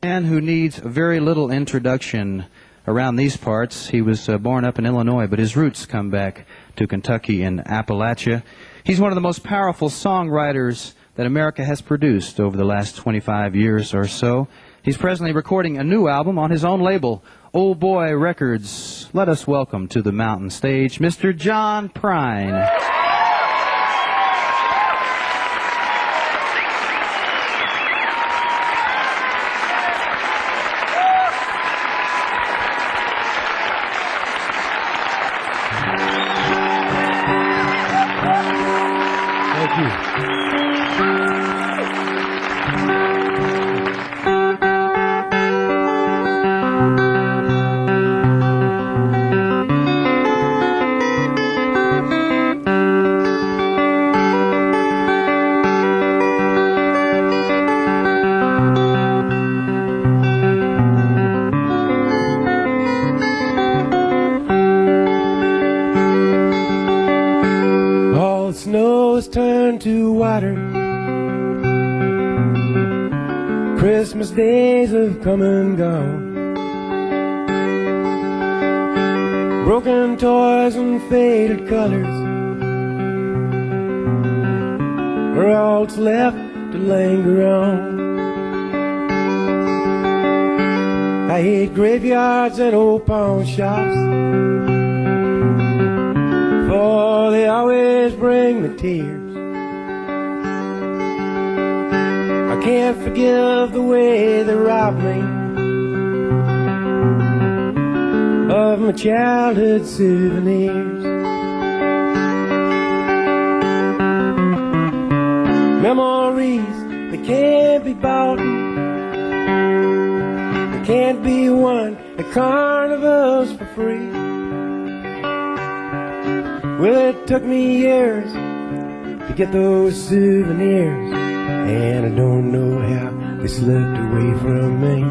Man who needs very little introduction around these parts. He was born up in Illinois, but his roots come back to Kentucky and Appalachia. He's one of the most powerful songwriters that America has produced over the last 25 years or so. He's presently recording a new album on his own label, Old Boy Records. Let us welcome to the mountain stage Mr. John Prine. Thank you. All the snow's turned to water. Christmas days have come and gone. Broken toys and faded colors are all that's left to linger on. I hate graveyards and old pawn shops, for they always bring me tears. I can't forgive the way they robbed me of my childhood souvenirs. Memories, they can't be bought, they can't be won at carnivals for free. Well, it took me years to get those souvenirs, and I don't know how they slipped away from me.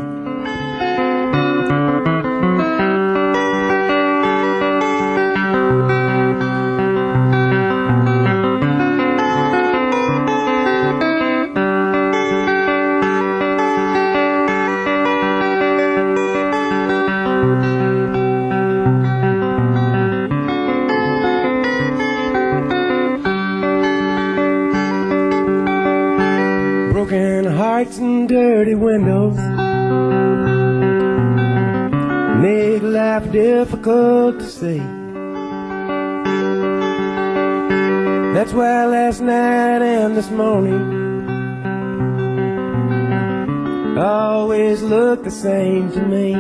Broken hearts and dirty windows make life difficult to see. That's why last night and this morning always look the same to me.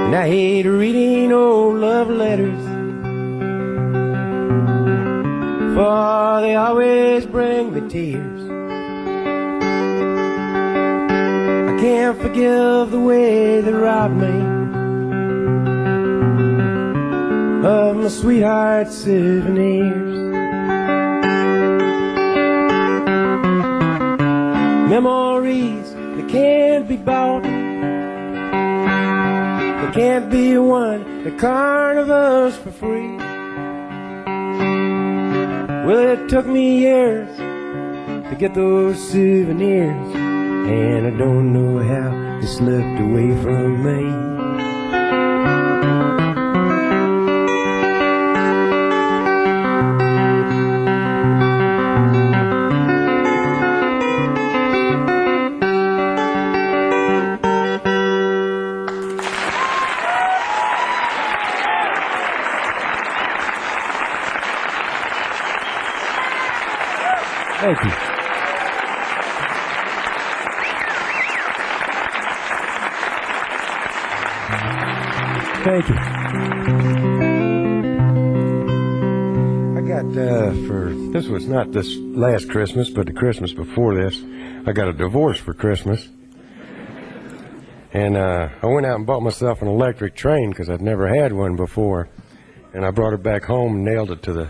And I hate reading old love letters, for they always bring me tears. I can't forgive the way they robbed me of my sweetheart's souvenirs. Memories, they can't be bought, they can't be won at carnivals for free. Well, it took me years to get those souvenirs, and I don't know how they slipped away from me. Thank you. Thank you. I got, this was not this last Christmas, but the Christmas before this, I got a divorce for Christmas. And I went out and bought myself an electric train because I'd never had one before. And I brought it back home and nailed it to the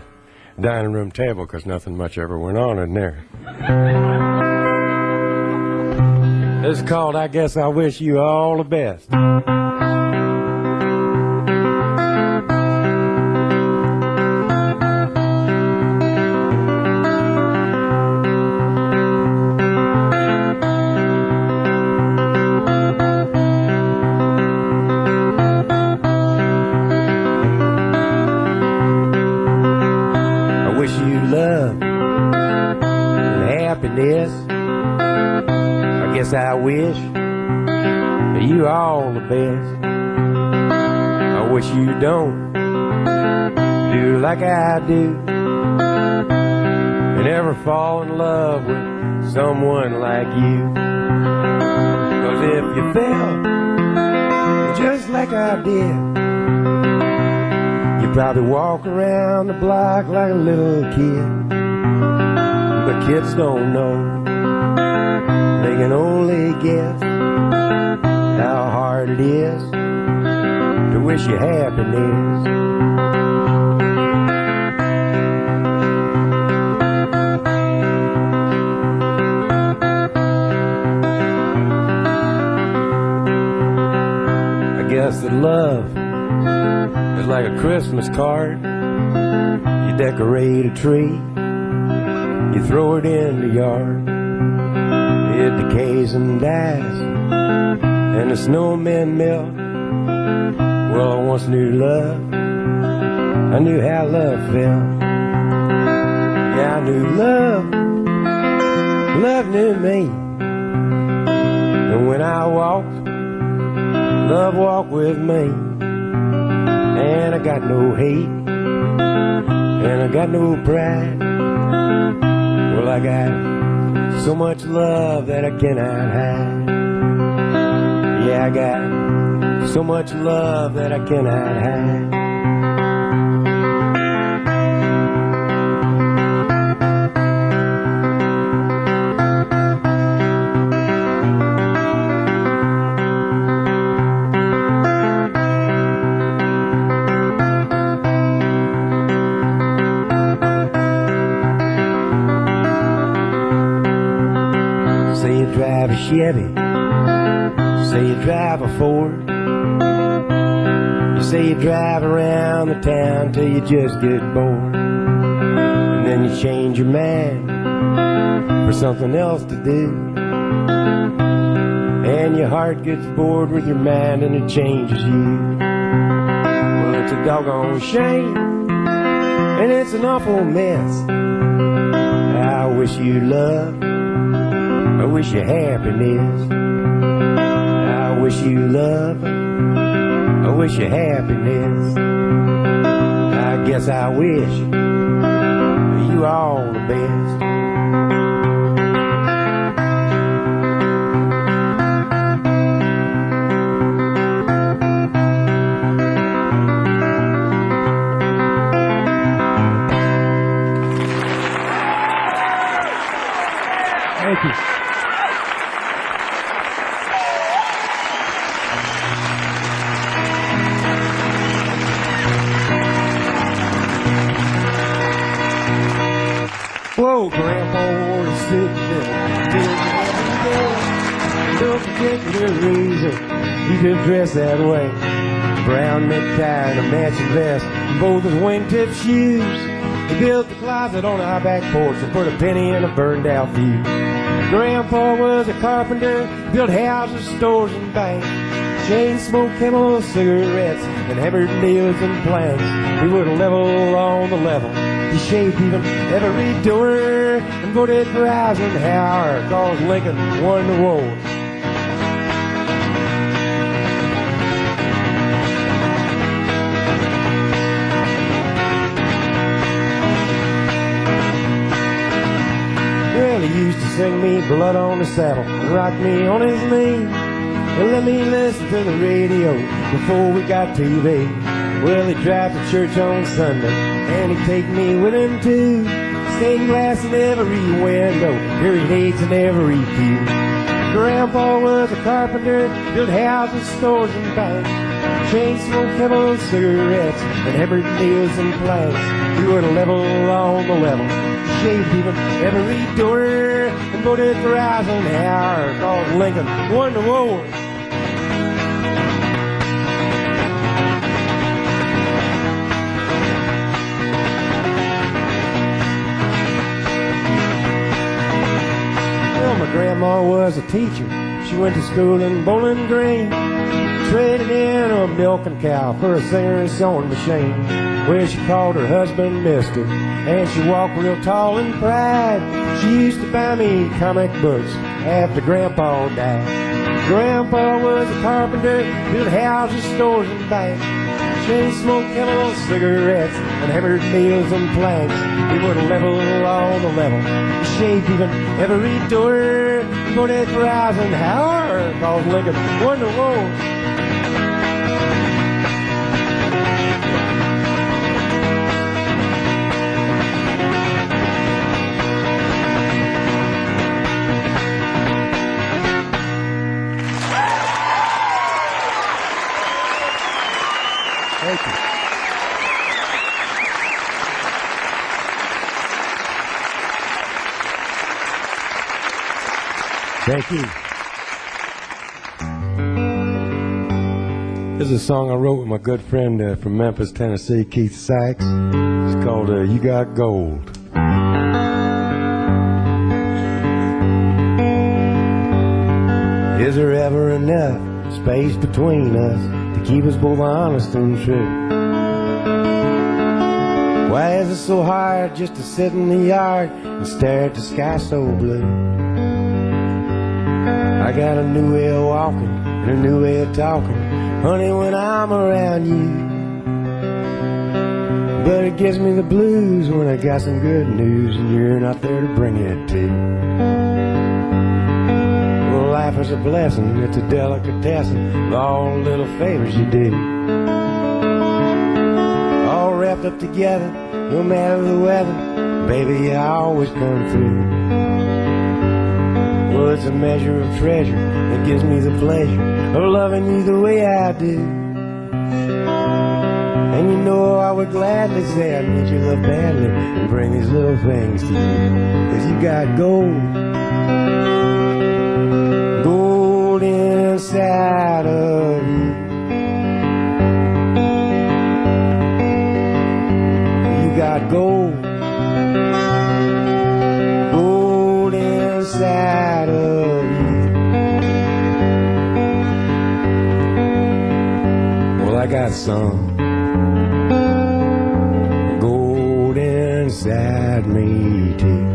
dining room table because nothing much ever went on in there. This is called I Guess I Wish You All the Best. happiness. I guess I wish you all the best. I wish you don't do like I do and ever fall in love with someone like you. 'Cause if you fell just like I did, you probably walk around the block like a little kid. But kids don't know, they can only guess how hard it is to wish you happiness. I guess that love is like a Christmas card. You decorate a tree, you throw it in the yard, it decays and dies, and the snowmen melt. Well, I once knew love, I knew how love felt. Yeah, I knew love, love knew me. And when I walked, love walked with me. And I got no hate, and I got no pride. Well, I got so much love that I cannot hide. Yeah, I got so much love that I cannot hide. Say you drive a Chevy, say you drive a Ford, you say you drive around the town till you just get bored, and then you change your mind for something else to do, and your heart gets bored with your mind and it changes you. Well, it's a doggone shame, and it's an awful mess. I wish you love, I wish you happiness. I wish you love, I wish you happiness. I guess I wish you all the best. Thank you. Whoa, Grandpa wore a suit and no particular reason he could dress that way. Brown necktie and a matching vest, and both his wingtip shoes. He built the closet on our back porch and put a penny in a burned out fuse. Grandpa was a carpenter, built houses, stores, and banks. Chain smoked Camel cigarettes and hammered nails and planks. He would level on the level. He shaved even every door and voted for Eisenhower, 'cause Lincoln won the war. Well, he used to sing me Blood on the Saddle and rock me on his knee. And let me listen to the radio before we got TV. Well, he'd drive to church on Sunday, and he'd take me with him too. Stained glass in every window, hearing aids in every pew. Grandpa was a carpenter, built houses, stores, and banks. Chain smoked Camel cigarettes and hammered nails and planks. He would level on the level, shaved even every door, and voted for Eisenhower, 'cause Lincoln won the war. my grandma was a teacher. She went to school in Bowling Green, traded in a milking cow for a singer and sewing machine, where she called her husband Mister, and she walked real tall in pride. She used to buy me comic books after Grandpa died. Grandpa was a carpenter, built houses, stores, and banks. Chain smoked Camel cigarettes and hammered nails and planks. He would level all the level, he shaved even every door. He put that rising hour, called Lincoln won the war. Thank you. Thank you. This is a song I wrote with my good friend from Memphis, Tennessee, Keith Sykes. It's called You Got Gold. Is there ever enough space between us to keep us both honest and true? Why is it so hard just to sit in the yard and stare at the sky so blue? I got a new way of walking and a new way of talking, honey, when I'm around you. But it gives me the blues when I got some good news and you're not there to bring it to. Well, life is a blessing, it's a delicatessen with all the little favors you do. All wrapped up together, no matter the weather, baby, you always come through. Well, it's a measure of treasure that gives me the pleasure of loving you the way I do. And you know I would gladly say I need your love badly and bring these little things to you. 'Cause you got gold, gold inside of you. You got gold, gold inside of you. Well, I got some gold inside me too.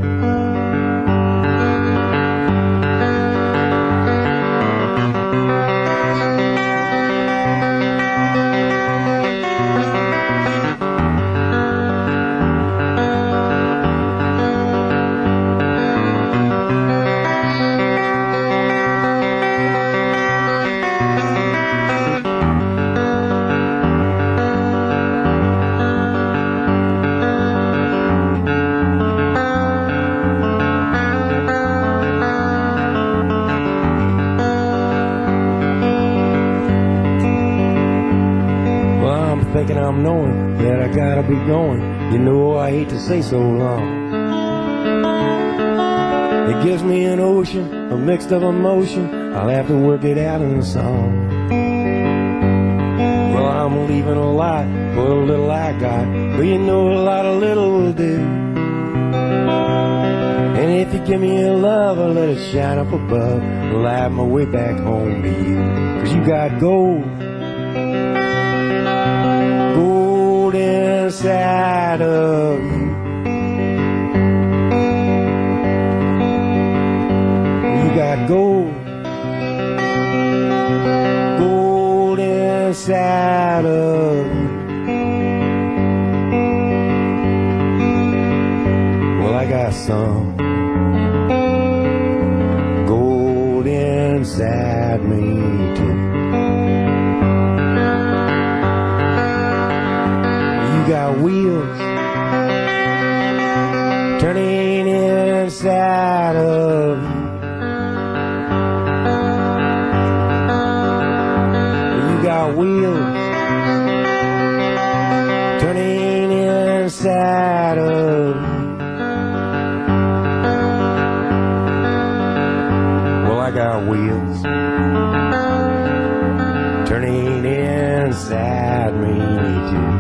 Thinking I'm knowing that I gotta be going. You know I hate to say so long. It gives me an ocean, a mixed up emotion. I'll have to work it out in a song. Well, I'm leaving a lot for a little I got, but you know a lot of little will do. And if you give me your love, I'll let it shine up above. I'll have my way back home to you. 'Cause you got gold, gold inside of you. You got gold, gold inside of you. Well, I got some gold inside me too. You got wheels turning inside of you. You got wheels turning inside of you. Well, I got wheels turning inside me too.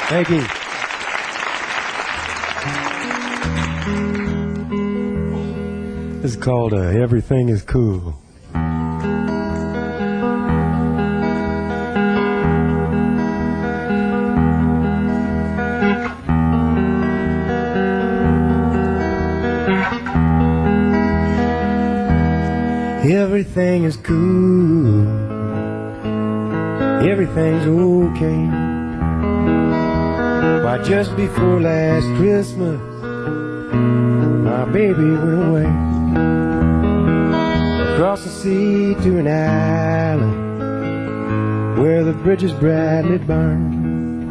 Thank you. This is called Everything is Cool. Everything is cool. Everything's okay. Why, just before last Christmas, my baby went away. Across the sea to an island where the bridges brightly burn.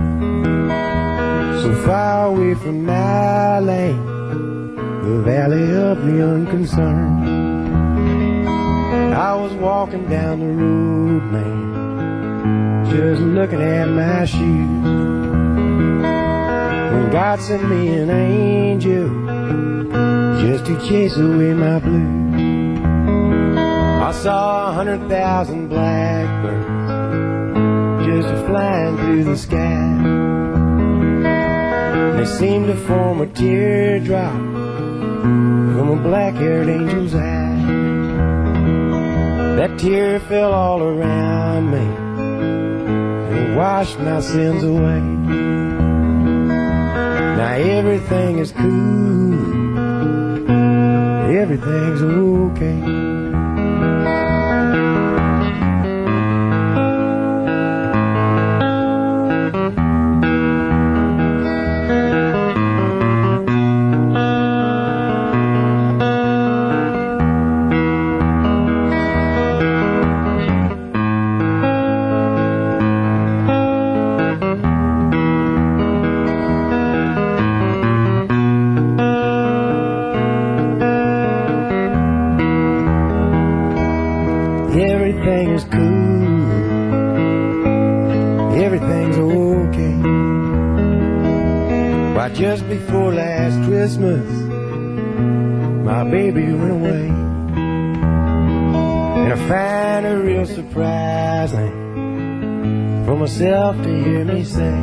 So far away from my land, the valley of the unconcerned. I was walking down the road, man, just looking at my shoes, when God sent me an angel just to chase away my blues. I saw 100,000 blackbirds just flying through the sky. They seemed to form a teardrop from a black-haired angel's eye. That tear fell all around me and washed my sins away. Now everything is cool, everything's okay. Everything is cool, everything's okay. Why, just before last Christmas, my baby went away. And I find it real surprising for myself to hear me say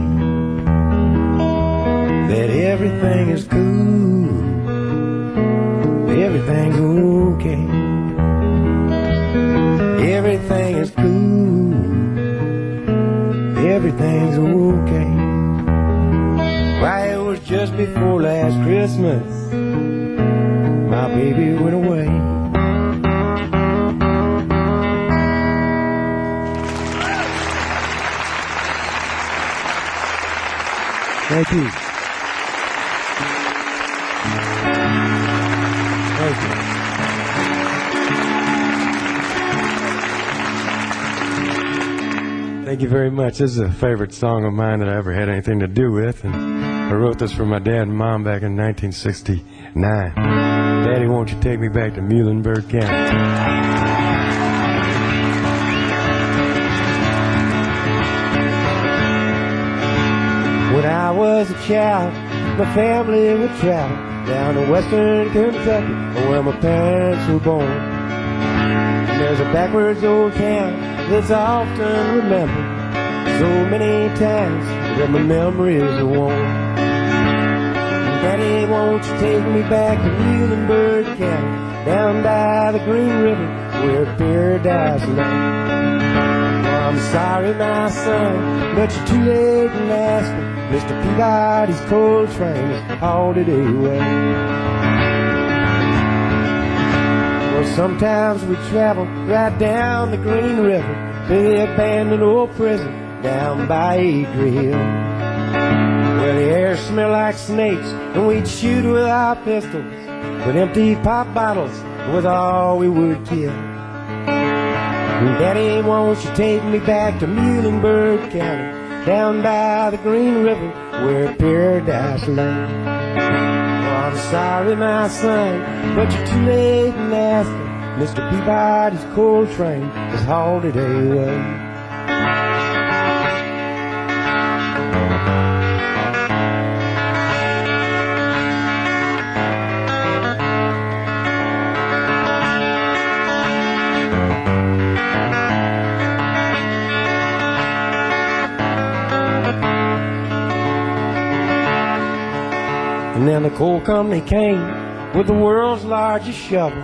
that everything is cool, everything's okay. Everything is cool, everything's okay. Why, it was just before last Christmas, my baby went away. Thank you. Thank you. Thank you very much. This is a favorite song of mine that I ever had anything to do with, and I wrote this for my dad and mom back in 1969. Daddy, won't you take me back to Muhlenberg County? When I was a child, my family would travel down to western Kentucky, where my parents were born. And there's a backwards old town that's often remembered so many times that my memories are worn. Daddy, won't you take me back to Muhlenberg County, down by the Green River where paradise lay? Well, I'm sorry, my son, but you're too late in asking. Mr. Peabody's coal train is halted away. Well, sometimes we travel right down the Green River to the abandoned old prison down by Adriel, where the air smelled like snakes and we'd shoot with our pistols, with empty pop bottles was all we would kill. And Daddy, won't you take me back to Muhlenberg County, down by the Green River where paradise lay? Oh, I'm sorry, my son, but you're too late in asking. Mr. Peabody's coal train is halted away. And then the coal company came with the world's largest shovel.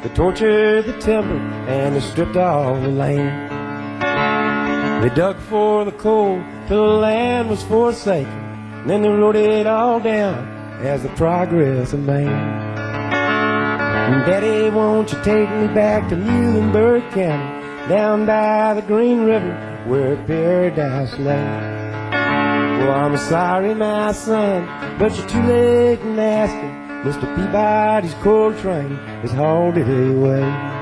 They tortured the timber and they stripped all the land. They dug for the coal till the land was forsaken. And then they wrote it all down as the progress of man. And Daddy, won't you take me back to Muhlenberg County, down by the Green River where paradise lay. Well, I'm sorry, my son, but you're too late in asking. Mr. Peabody's coal train is hauled away.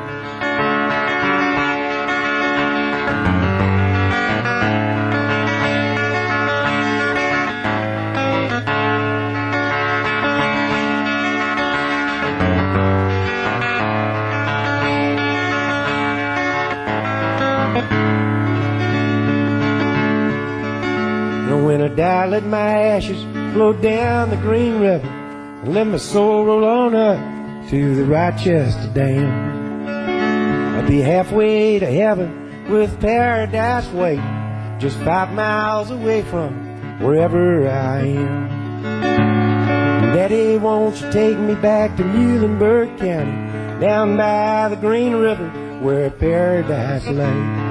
When I die, let my ashes flow down the Green River, and let my soul roll on up to the Rochester Dam. I'll be halfway to heaven with paradise waiting, just 5 miles away from wherever I am. Daddy, won't you take me back to Muhlenberg County, down by the Green River where paradise lay.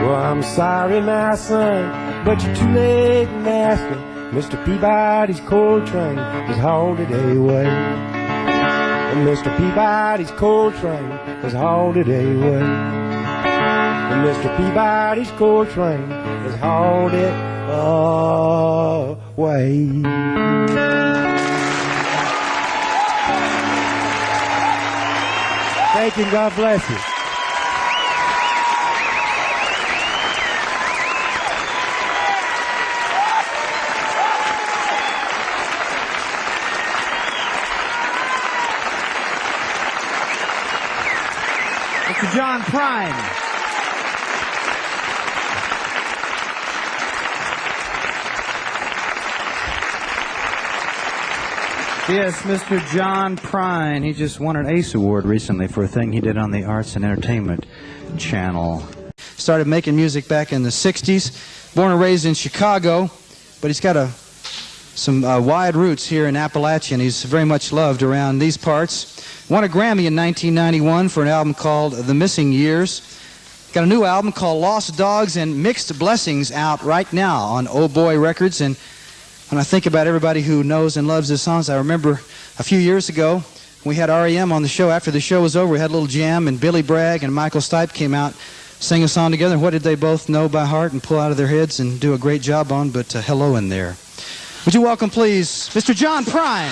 Well, I'm sorry, my son, but you're too late in asking. Mr. Peabody's coal train is hauled away. And Mr. Peabody's coal train is hauled away. And Mr. Peabody's coal train is hauled away. Thank you, God bless you. Mr. John Prine. Yes, Mr. John Prine. He just won an ACE Award recently for a thing he did on the Arts and Entertainment Channel. Started making music back in the 60s. Born and raised in Chicago, but he's got some wide roots here in Appalachia, and he's very much loved around these parts. Won a Grammy in 1991 for an album called The Missing Years. Got a new album called Lost Dogs and Mixed Blessings out right now on Oh Boy Records. And when I think about everybody who knows and loves his songs, I remember a few years ago we had REM on the show. After the show was over, we had a little jam, and Billy Bragg and Michael Stipe came out, sang a song together. And what did they both know by heart and pull out of their heads and do a great job on? But hello in there. Would you welcome, please, Mr. John Prine?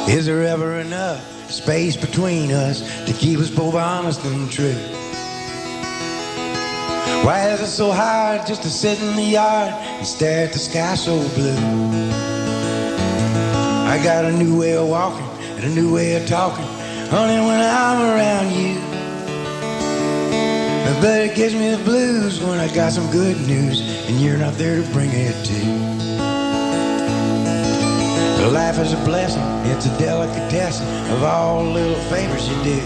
Is there ever enough space between us to keep us both honest and true? Why is it so hard just to sit in the yard and stare at the sky so blue? I got a new way of walking and a new way of talking, honey, when I'm around you. But it gives me the blues when I got some good news and you're not there to bring it to. Life is a blessing, it's a delicatessen of all the little favors you do.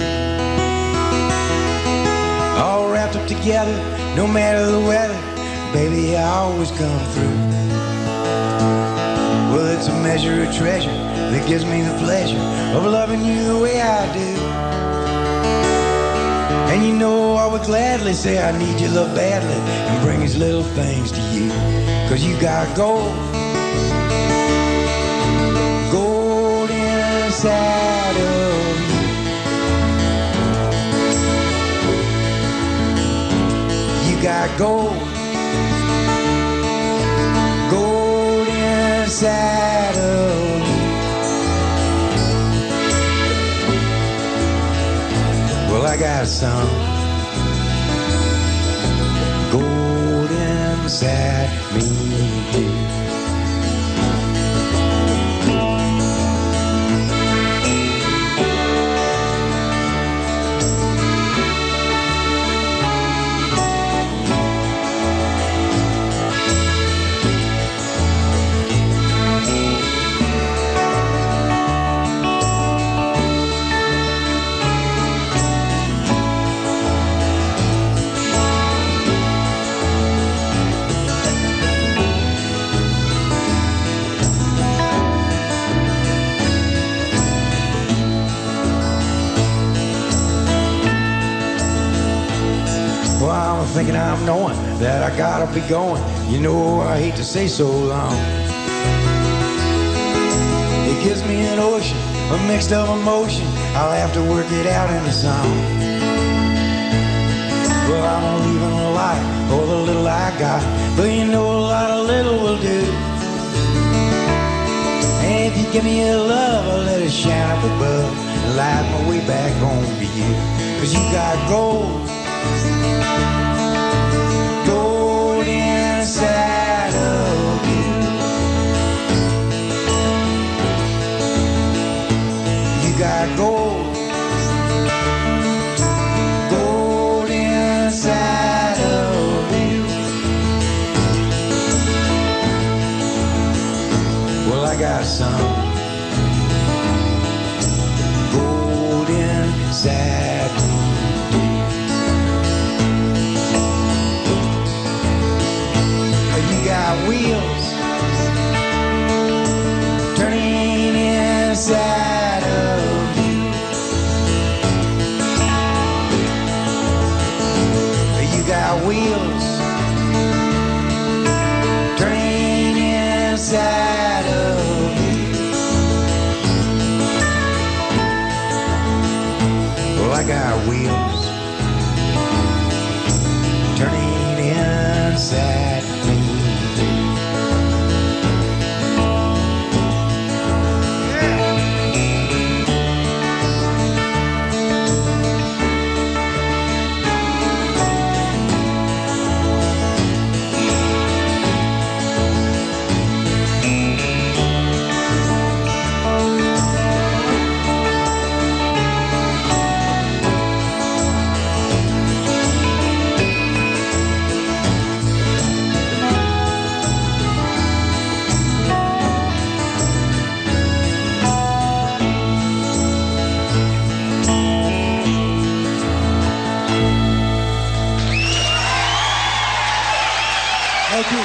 All wrapped up together, no matter the weather, baby, you always come through. Well, it's a measure of treasure that gives me the pleasure of loving you the way I do. And you know I would gladly say I need your love badly and bring these little things to you. 'Cause you got gold inside of me. You got gold inside of me. Well, I got some gold inside me too. thinking I'm knowing that I gotta be going. You know, I hate to say so long. It gives me an ocean, a mixed up emotion. I'll have to work it out in a song. Well, I'm leaving a lot, or the little I got, but you know a lot of little will do. And if you give me a love, I'll let it shine up above and light my way back home to you. 'Cause you got gold, gold inside of you. You got gold, gold inside of you. Well, I got some gold inside me. You got wheels turning inside of you. You got wheels turning inside of you. Well, I got wheels turning inside me. Thank you.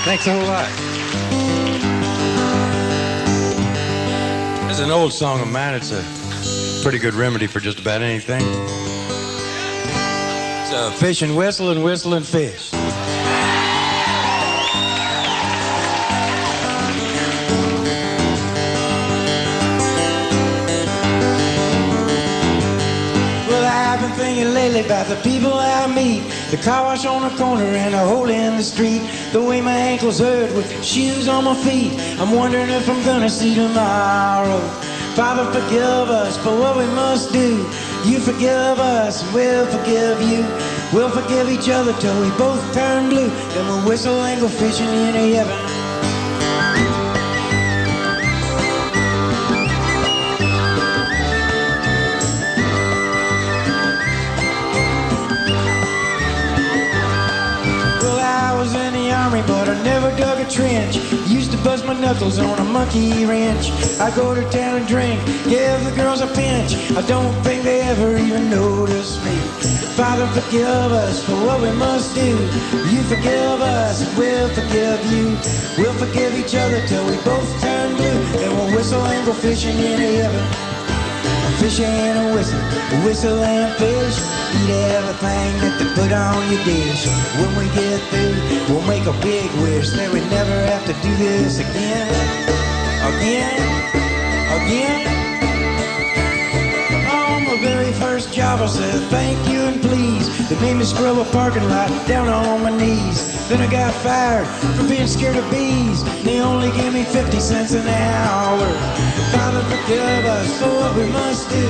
Thanks a whole lot. This is an old song of mine. It's a pretty good remedy for just about anything. It's a fish and whistle and whistle and fish. Thinking lately about the people I meet, the car wash on the corner and a hole in the street, the way my ankles hurt with shoes on my feet. I'm wondering if I'm gonna see tomorrow. Father, forgive us for what we must do. You forgive us and we'll forgive you. We'll forgive each other till we both turn blue. Then we'll whistle and go fishing in heaven. But I never dug a trench. Used to bust my knuckles on a monkey wrench. I go to town and drink, give the girls a pinch. I don't think they ever even notice me. Father, forgive us for what we must do. You forgive us and we'll forgive you. We'll forgive each other till we both turn blue. Then we'll whistle and go fishing in heaven. Fish and whistle and fish. Eat everything that they put on your dish. When we get through, we'll make a big wish that we never have to do this again. Again. On my very first job I said thank you and please. They made me scrub a parking lot down on my knees. Then I got fired for being scared of bees. They only gave me 50 cents an hour. Father, forgive us for what we must do.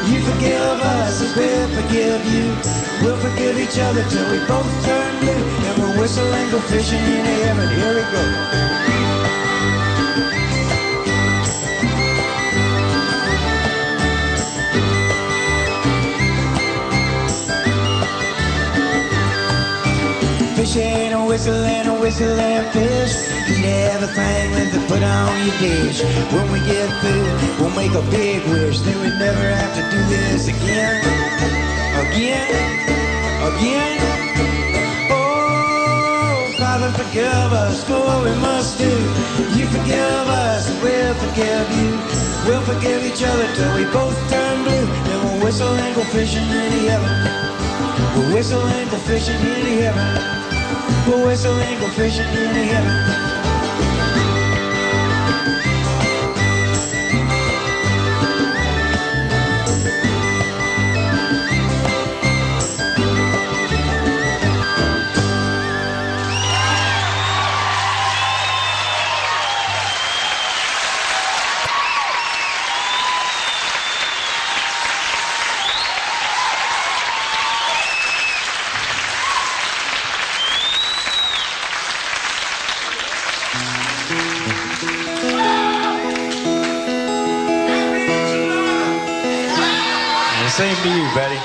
You forgive us as we'll forgive you. We'll forgive each other till we both turn blue. And we'll whistle and go fishing in heaven. Here we go. Fishing and whistle and fish. Eat everything that they put on your dish. When we get through, we'll make a big wish that we never have to do this again. Again. Oh, Father, forgive us for what we must do. You forgive us, and we'll forgive you. We'll forgive each other till we both turn blue. Then we'll whistle and go fishing in the heaven. We'll whistle and go fishing in the heaven. We'll whistle and go fishing in the heaven. Same to you, buddy.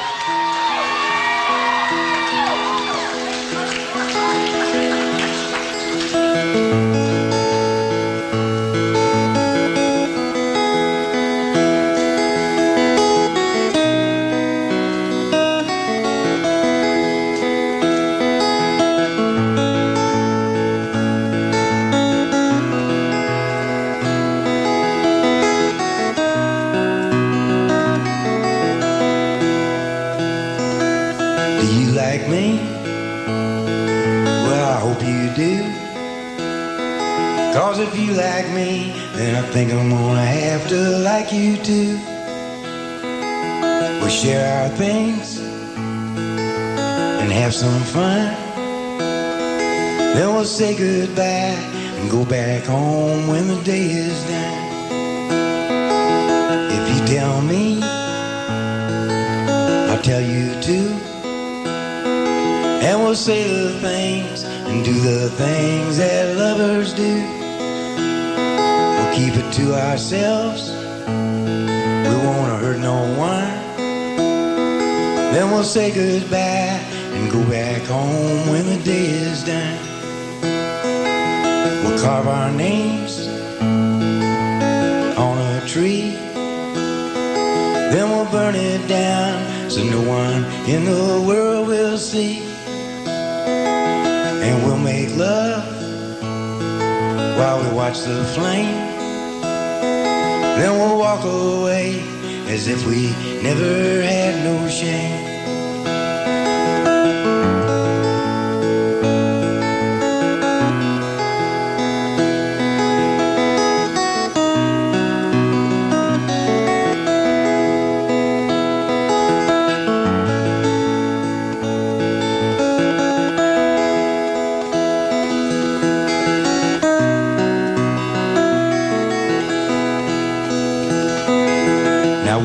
Me? Well, I hope you do. 'Cause if you like me, then I think I'm gonna have to like you too. We'll share our things and have some fun. Then we'll say goodbye and go back home when the day is done. If you tell me, I'll tell you too. And we'll say the things and do the things that lovers do. We'll keep it to ourselves. We won't hurt no one. Then we'll say goodbye and go back home when the day is done. We'll carve our names on a tree. Then we'll burn it down so no one in the world will see. And we'll make love while we watch the flame. Then we'll walk away as if we never had no shame.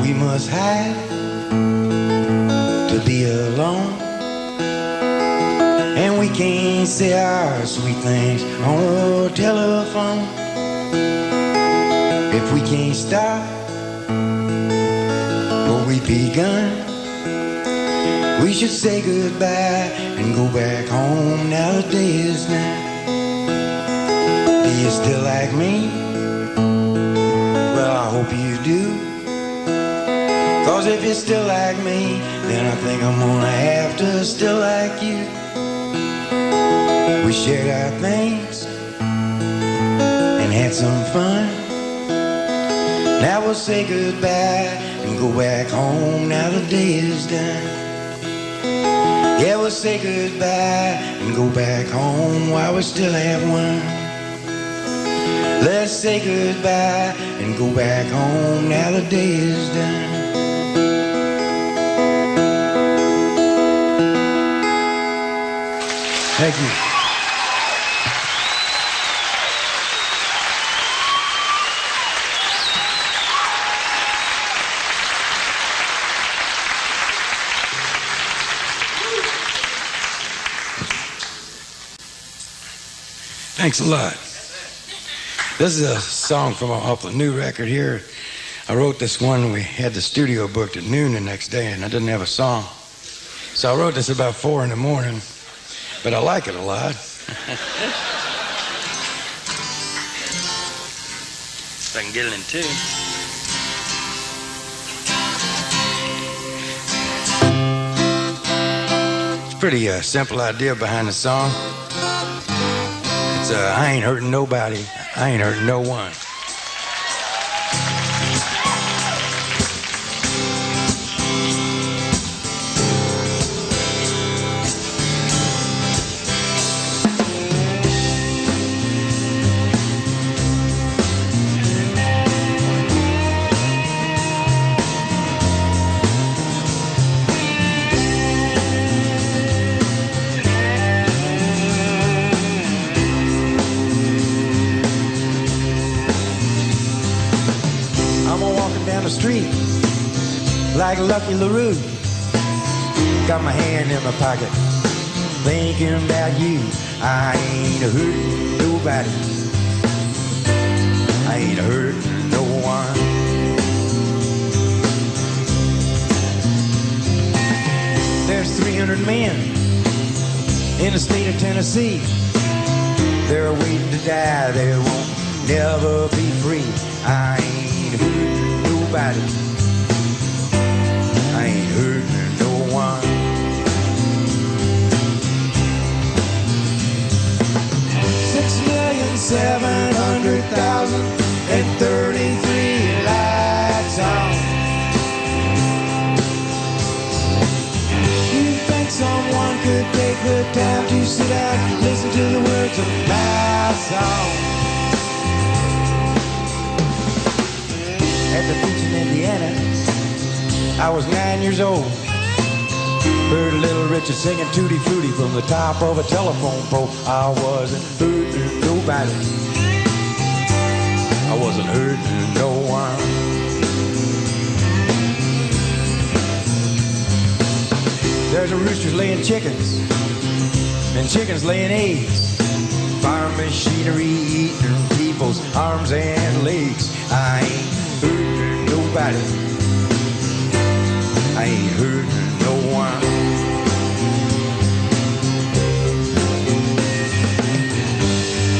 We must hide to be alone, and we can't say our sweet things on the telephone. If we can't stop what we've begun, we should say goodbye and go back home now the day is done. Do you still like me? Well, I hope you do. 'Cause if you still like me, then I think I'm gonna have to still like you. We shared our things and had some fun. Now we'll say goodbye and go back home now the day is done. Yeah, we'll say goodbye and go back home while we still have one. Let's say goodbye and go back home now the day is done. Thank you. Thanks a lot. This is a song from off the new record here. I wrote this one. We had the studio booked at noon the next day, and I didn't have a song. So I wrote this about 4 in the morning, but I like it a lot. If I can get it in tune. It's a pretty simple idea behind the song. I ain't hurting nobody. I ain't hurting no one. Like Lucky LaRue, got my hand in my pocket, thinking about you. I ain't hurting nobody. I ain't hurting no one. There's 300 men in the state of Tennessee. They're waiting to die. They won't never be free. I ain't hurting nobody. I ain't hurting no one. 6,700,033 lights on. You think someone could take the time to sit down and listen to the words of my song? At the beach in Indiana, I was 9 years old. Heard little Richard singing Tutti Frutti from the top of a telephone pole. I wasn't hurting nobody. I wasn't hurting no one. There's a rooster laying chickens, and chickens laying eggs. Farm machinery eating people's arms and legs. I ain't hurting nobody. I ain't hurting no one.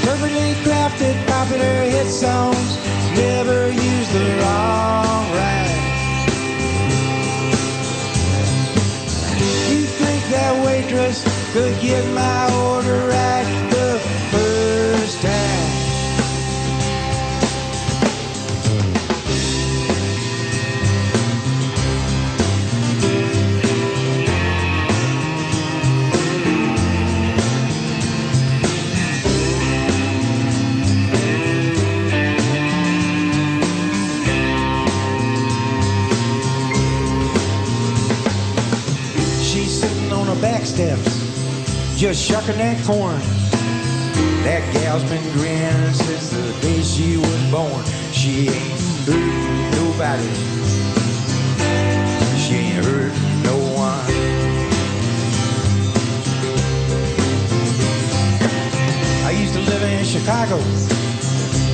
Perfectly crafted, popular hit songs never use the wrong rhyme. You think that waitress could get my order right the first time? Back steps, just shucking that corn. That gal's been grinning since the day she was born. She ain't hurting nobody. She ain't hurting no one. I used to live in Chicago,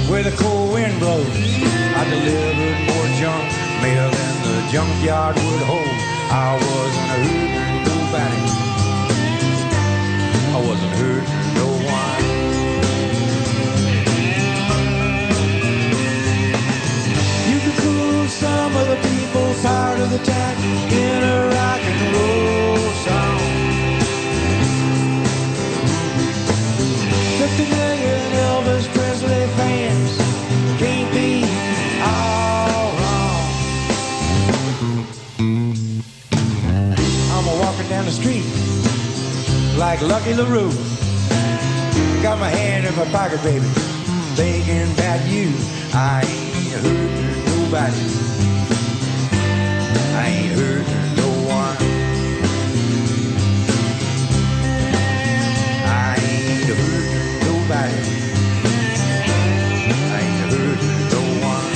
where the cold wind blows. I delivered more junk mail than the junkyard would hold. I wasn't hurting nobody. I wasn't hurting no one. You could cool some of the people's heart of the time in a rock and roll song. 50 million Elvis Presley fans can't be all wrong. I'm walking down the street like Lucky LaRue, got my hand in my pocket, baby, thinking about you. I ain't hurting nobody. I ain't hurting no one. I ain't hurting nobody. I ain't hurting no one.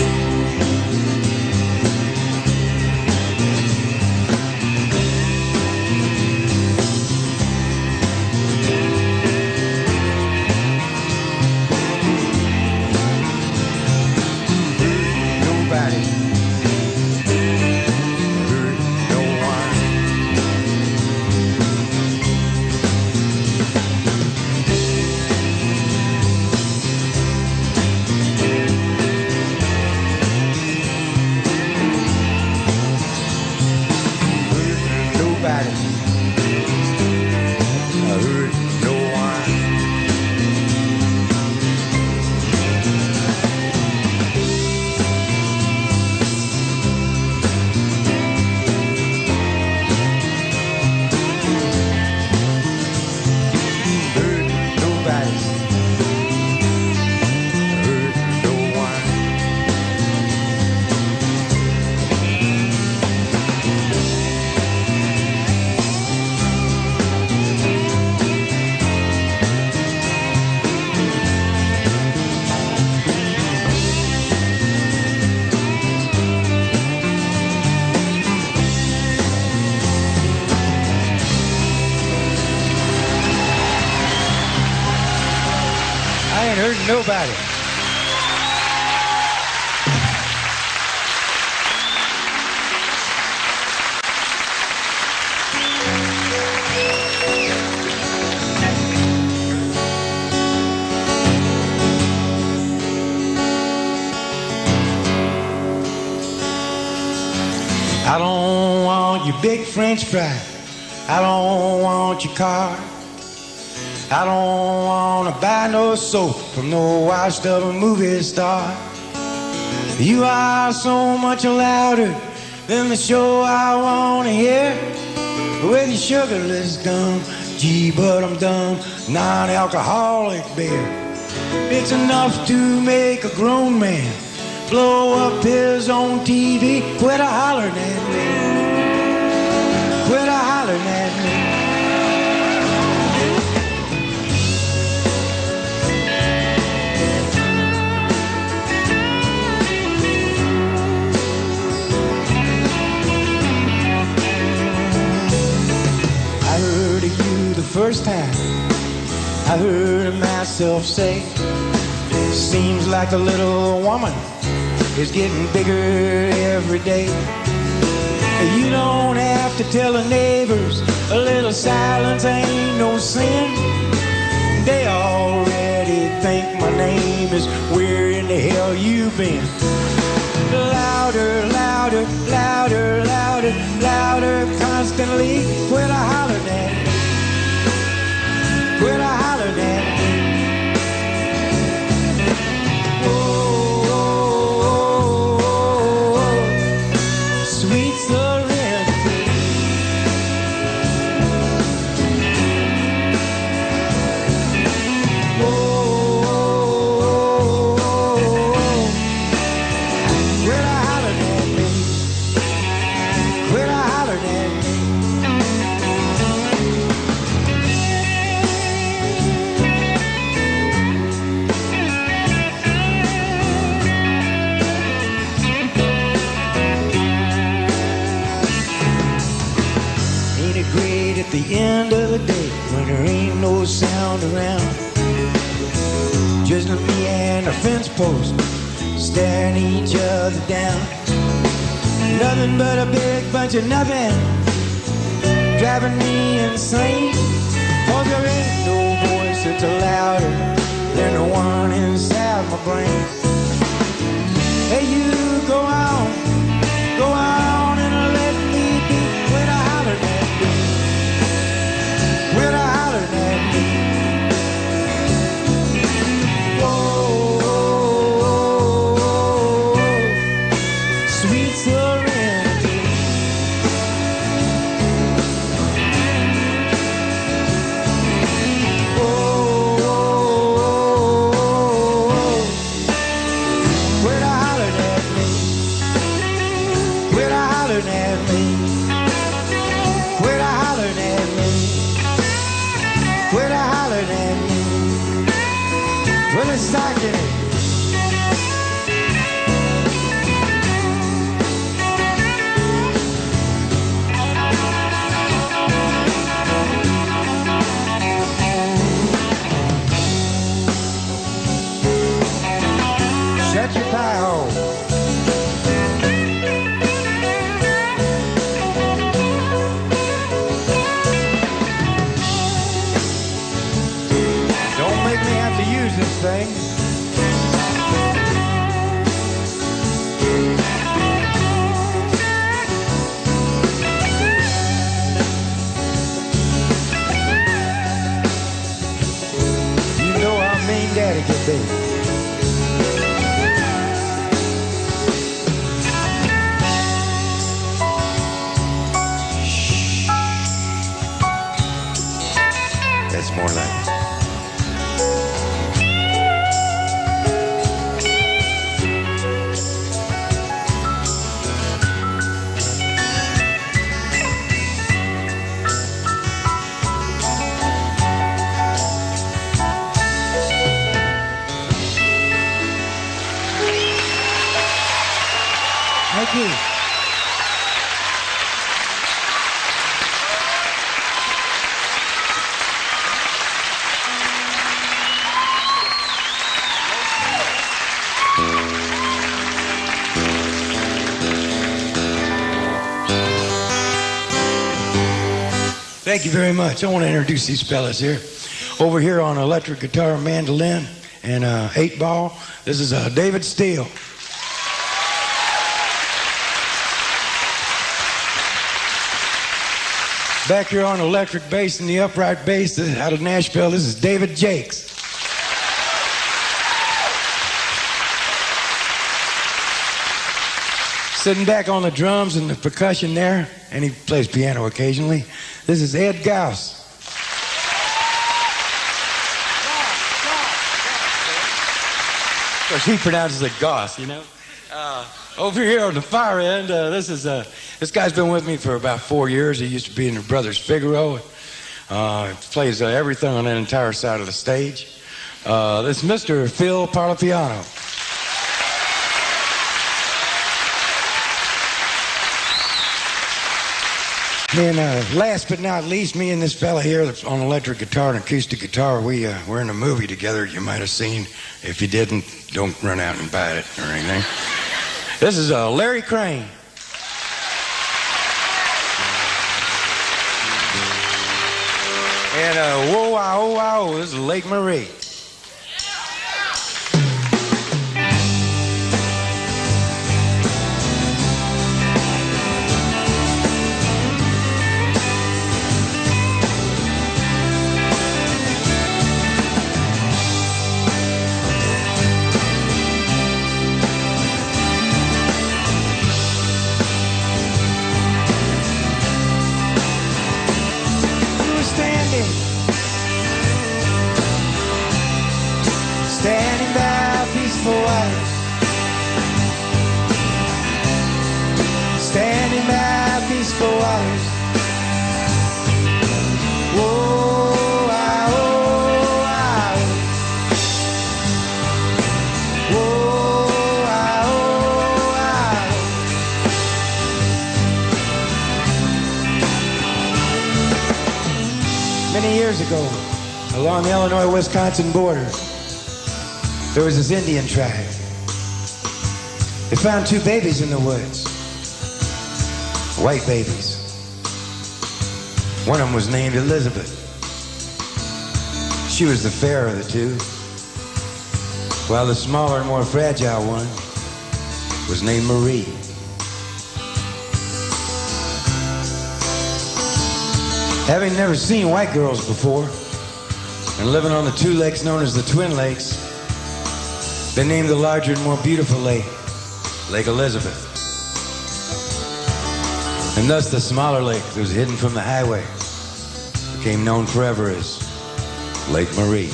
nobody. I don't want your big French fry. I don't want your car. I don't want to buy no soap from no washed up movie star. You are so much louder than the show I want to hear. With your sugarless gum, gee, but I'm dumb, non-alcoholic beer. It's enough to make a grown man blow up his own TV. Quit a hollering at me. Quit a hollering at me. I heard of you the first time. I heard myself say, seems like a little woman is getting bigger every day. You don't have to tell the neighbors, a little silence ain't no sin. They already think my name is where in the hell you been. Louder, louder, louder, louder, louder, constantly. Quit a hollering at me. Quit a hollering at me. The end of the day when there ain't no sound around, just me and a fence post staring each other down. Nothing but a big bunch of nothing driving me insane. Cause there ain't no voice that's louder than the one inside my brain. Hey, you go on and let me be. When I holler at me, when I holler at me. Whoa, sweet serenity. Whoa, when I holler at me, when I holler at me, when I holler at me. When I hollered at me, when it's stocking it. Shut your pie hole. This thing. You know how mean daddy can be. That's more like it. Thank you. Thank you very much. I want to introduce these fellas here. Over here on electric guitar, mandolin, and 8-ball, this is David Steele. Back here on electric bass and the upright bass out of Nashville, this is David Jacques. Sitting back on the drums and the percussion there, and he plays piano occasionally, this is Ed Gaus. Of course, he pronounces it Gaus, you know. Over here on the far end, this guy's been with me for about 4 years. He used to be in the Brothers Figaro. Plays everything on that entire side of the stage. This is Mr. Phil Parlapiano. And last but not least, me and this fella here that's on electric guitar and acoustic guitar, we're in a movie together you might have seen. If you didn't, don't run out and buy it or anything. This is Larry Crane. And whoa, wow, oh, wow, this is Lake Marie. Standing by peaceful waters. Standing by peaceful waters. Whoa, ah, oh, ah. Whoa, ah, oh, ah. Many years ago, along the Illinois-Wisconsin border, there was this Indian tribe. They found 2 babies in the woods. White babies. One of them was named Elizabeth. She was the fairer of the 2, while the smaller and more fragile one was named Marie. Having never seen white girls before, and living on the 2 lakes known as the Twin Lakes, they named the larger and more beautiful lake, Lake Elizabeth. And thus the smaller lake that was hidden from the highway became known forever as Lake Marie.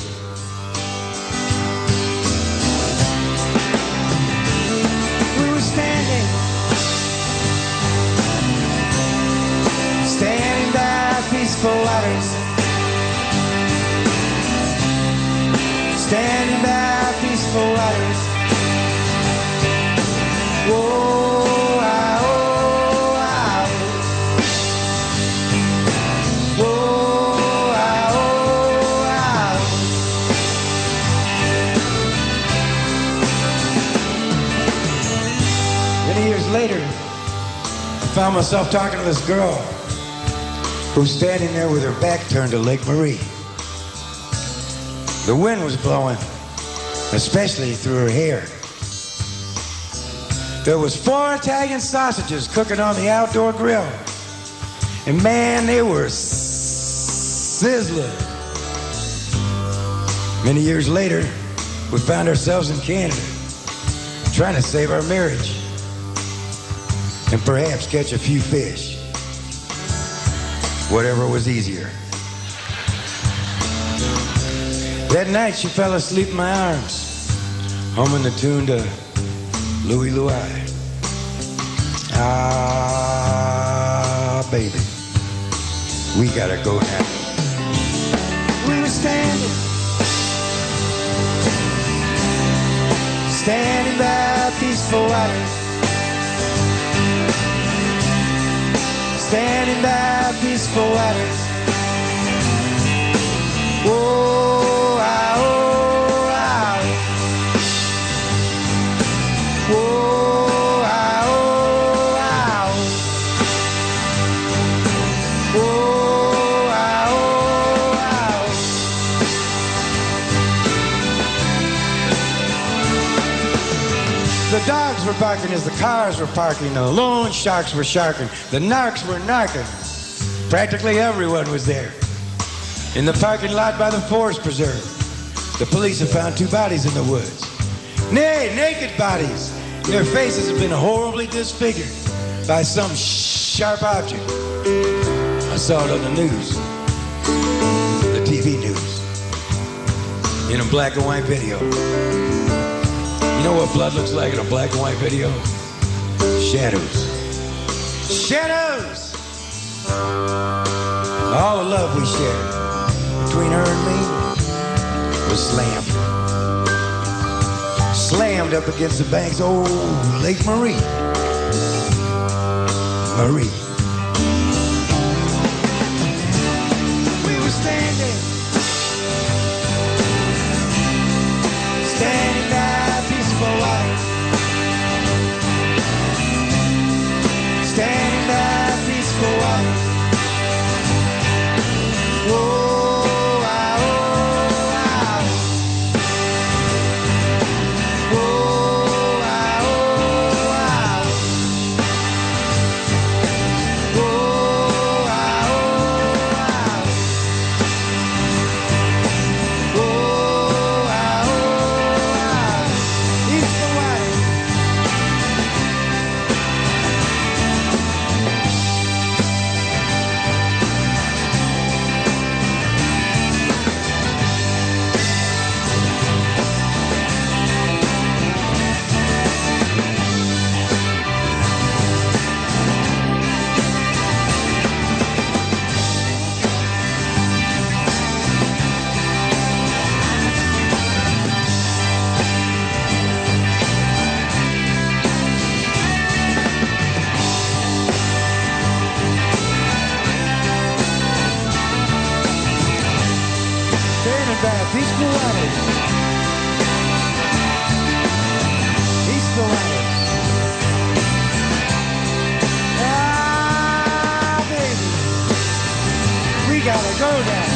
We were standing by peaceful waters. Standing by peaceful waters. Whoa, ah, oh, ah. Whoa, ah, oh, ah. Many years later, I found myself talking to this girl who's standing there with her back turned to Lake Marie. The wind was blowing, especially through her hair. There was 4 Italian sausages cooking on the outdoor grill. And man, they were sizzling. Many years later, we found ourselves in Canada, trying to save our marriage and perhaps catch a few fish. Whatever was easier. That night, she fell asleep in my arms, humming the tune to Louie Louie. Ah, baby, we gotta go now. We were standing by peaceful waters. Standing by peaceful waters. Whoa, ah, oh, ah. Whoa, ah, oh, ah. Whoa, dogs were barking as the cars were parking. The loan sharks were sharking. The narcs were narking. Practically everyone was there. In the parking lot by the Forest Preserve, the police have found 2 bodies in the woods. Nay, naked bodies. Their faces have been horribly disfigured by some sharp object. I saw it on the news, the TV news, in a black and white video. You know what blood looks like in a black and white video? Shadows. Shadows! All the love we shared between her and me was slammed. Slammed up against the banks of old Lake Marie. Marie. We were standing by peaceful water. Standing by peaceful water. Whoa. Peaceful waters. Peaceful waters. Ah, baby. We gotta go now.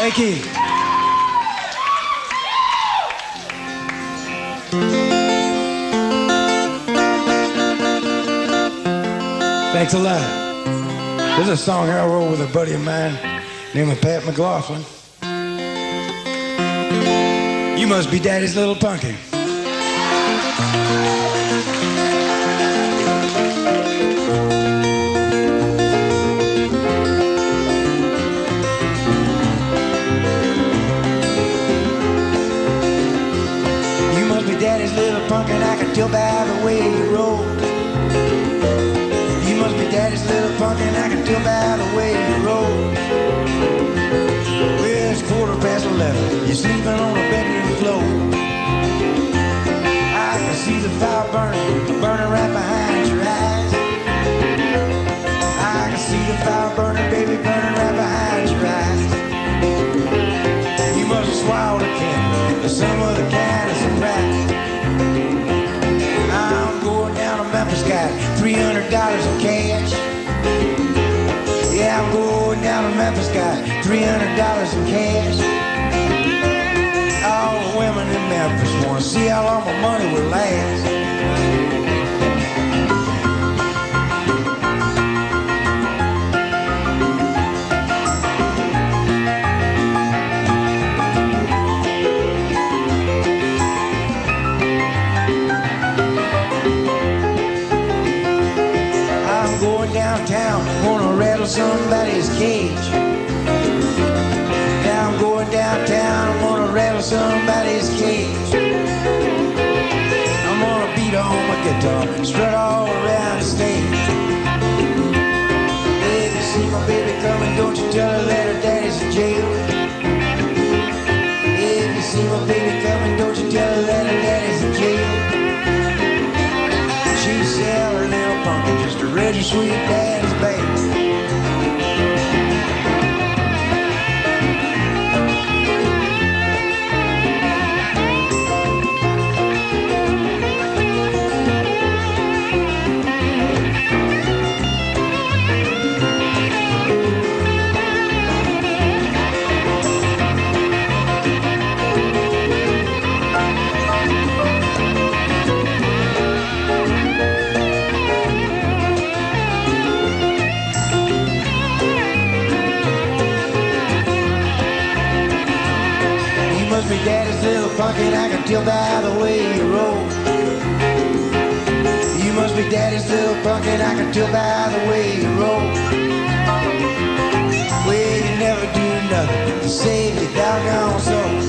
Thank you. Thanks a lot. There's a song here I wrote with a buddy of mine named Pat McLaughlin. You must be Daddy's little pumpkin. Daddy's little pumpkin, I can tell by the way you roll. You must be Daddy's little pumpkin, I can tell by the way you roll. Well, it's 11:15, you're sleeping on the bedroom floor. I can see the fire burning right behind your eyes. I can see the fire burning, baby, burning right behind your eyes. You must have swallowed a candle, or some other kind of surprise. I'm going down to Memphis, got $300 in cash. Yeah, I'm going down to Memphis, got $300 in cash. All the women in Memphis want to see how long my money will last. Downtown, wanna rattle somebody's cage. Now I'm going downtown, I'm gonna rattle somebody's cage. I'm gonna beat on my guitar, strut all around the stage. If you see my baby coming, don't you tell her that her daddy's in jail. sweet daddy's baby. Daddy's little pumpkin, I can tell by the way you roll. You must be daddy's little pumpkin, I can tell by the way you roll. Well, you never do nothing to save your doggone soul.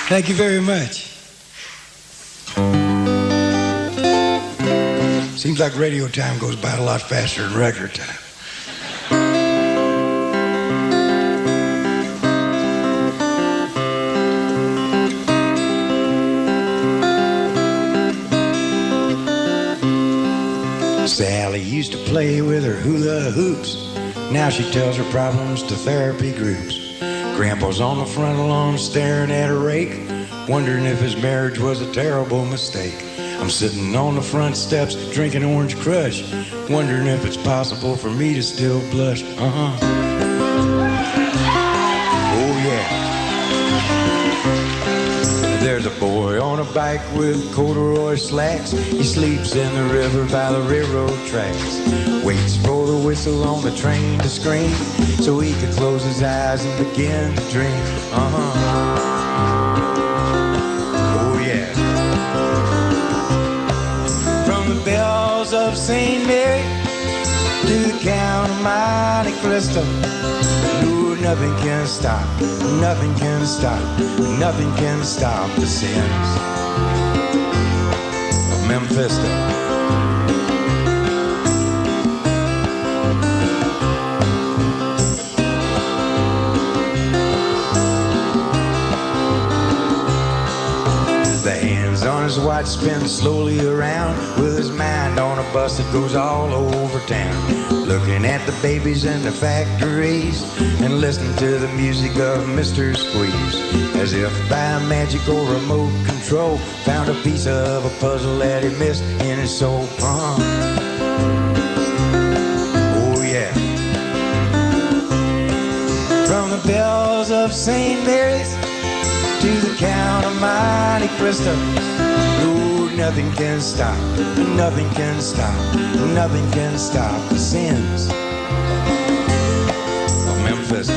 Thank you very much. Seems like radio time goes by a lot faster than record time. Sally used to play with her hula hoops. Now she tells her problems to therapy groups. Grandpa's on the front lawn staring at a rake, wondering if his marriage was a terrible mistake. I'm sitting on the front steps drinking orange crush, wondering if it's possible for me to still blush. Oh yeah. There's a boy on a bike with corduroy slacks. He sleeps in the river by the railroad tracks. Waits for the whistle on the train to scream, so he could close his eyes and begin to dream. Oh yeah. From the bells of St. Mary to the Count of Monte Cristo, ooh, nothing can stop, nothing can stop, nothing can stop the sins of Memphisto. On his watch spins slowly around, with his mind on a bus that goes all over town, looking at the babies in the factories and listening to the music of Mr. Squeeze, as if by magic or remote control, found a piece of a puzzle that he missed in his soul. Oh yeah. From the bells of St. Mary's to the Count of Monte Cristo, ooh, nothing can stop, nothing can stop, nothing can stop the sins of Memphisto.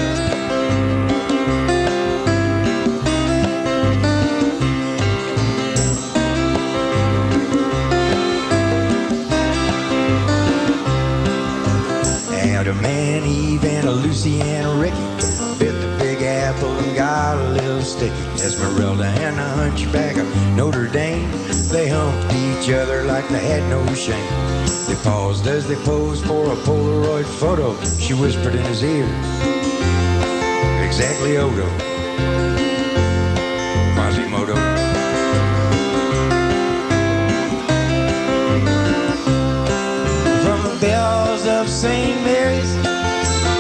Adam and Eve and a Lucy and a Ricky bit the big apple and got a little sticky. Esmeralda and the hunchback of Notre Dame, they humped each other like they had no shame. They paused as they posed for a Polaroid photo. She whispered in his ear, exactly Odo, Quasimodo. From the bells of St. Mary's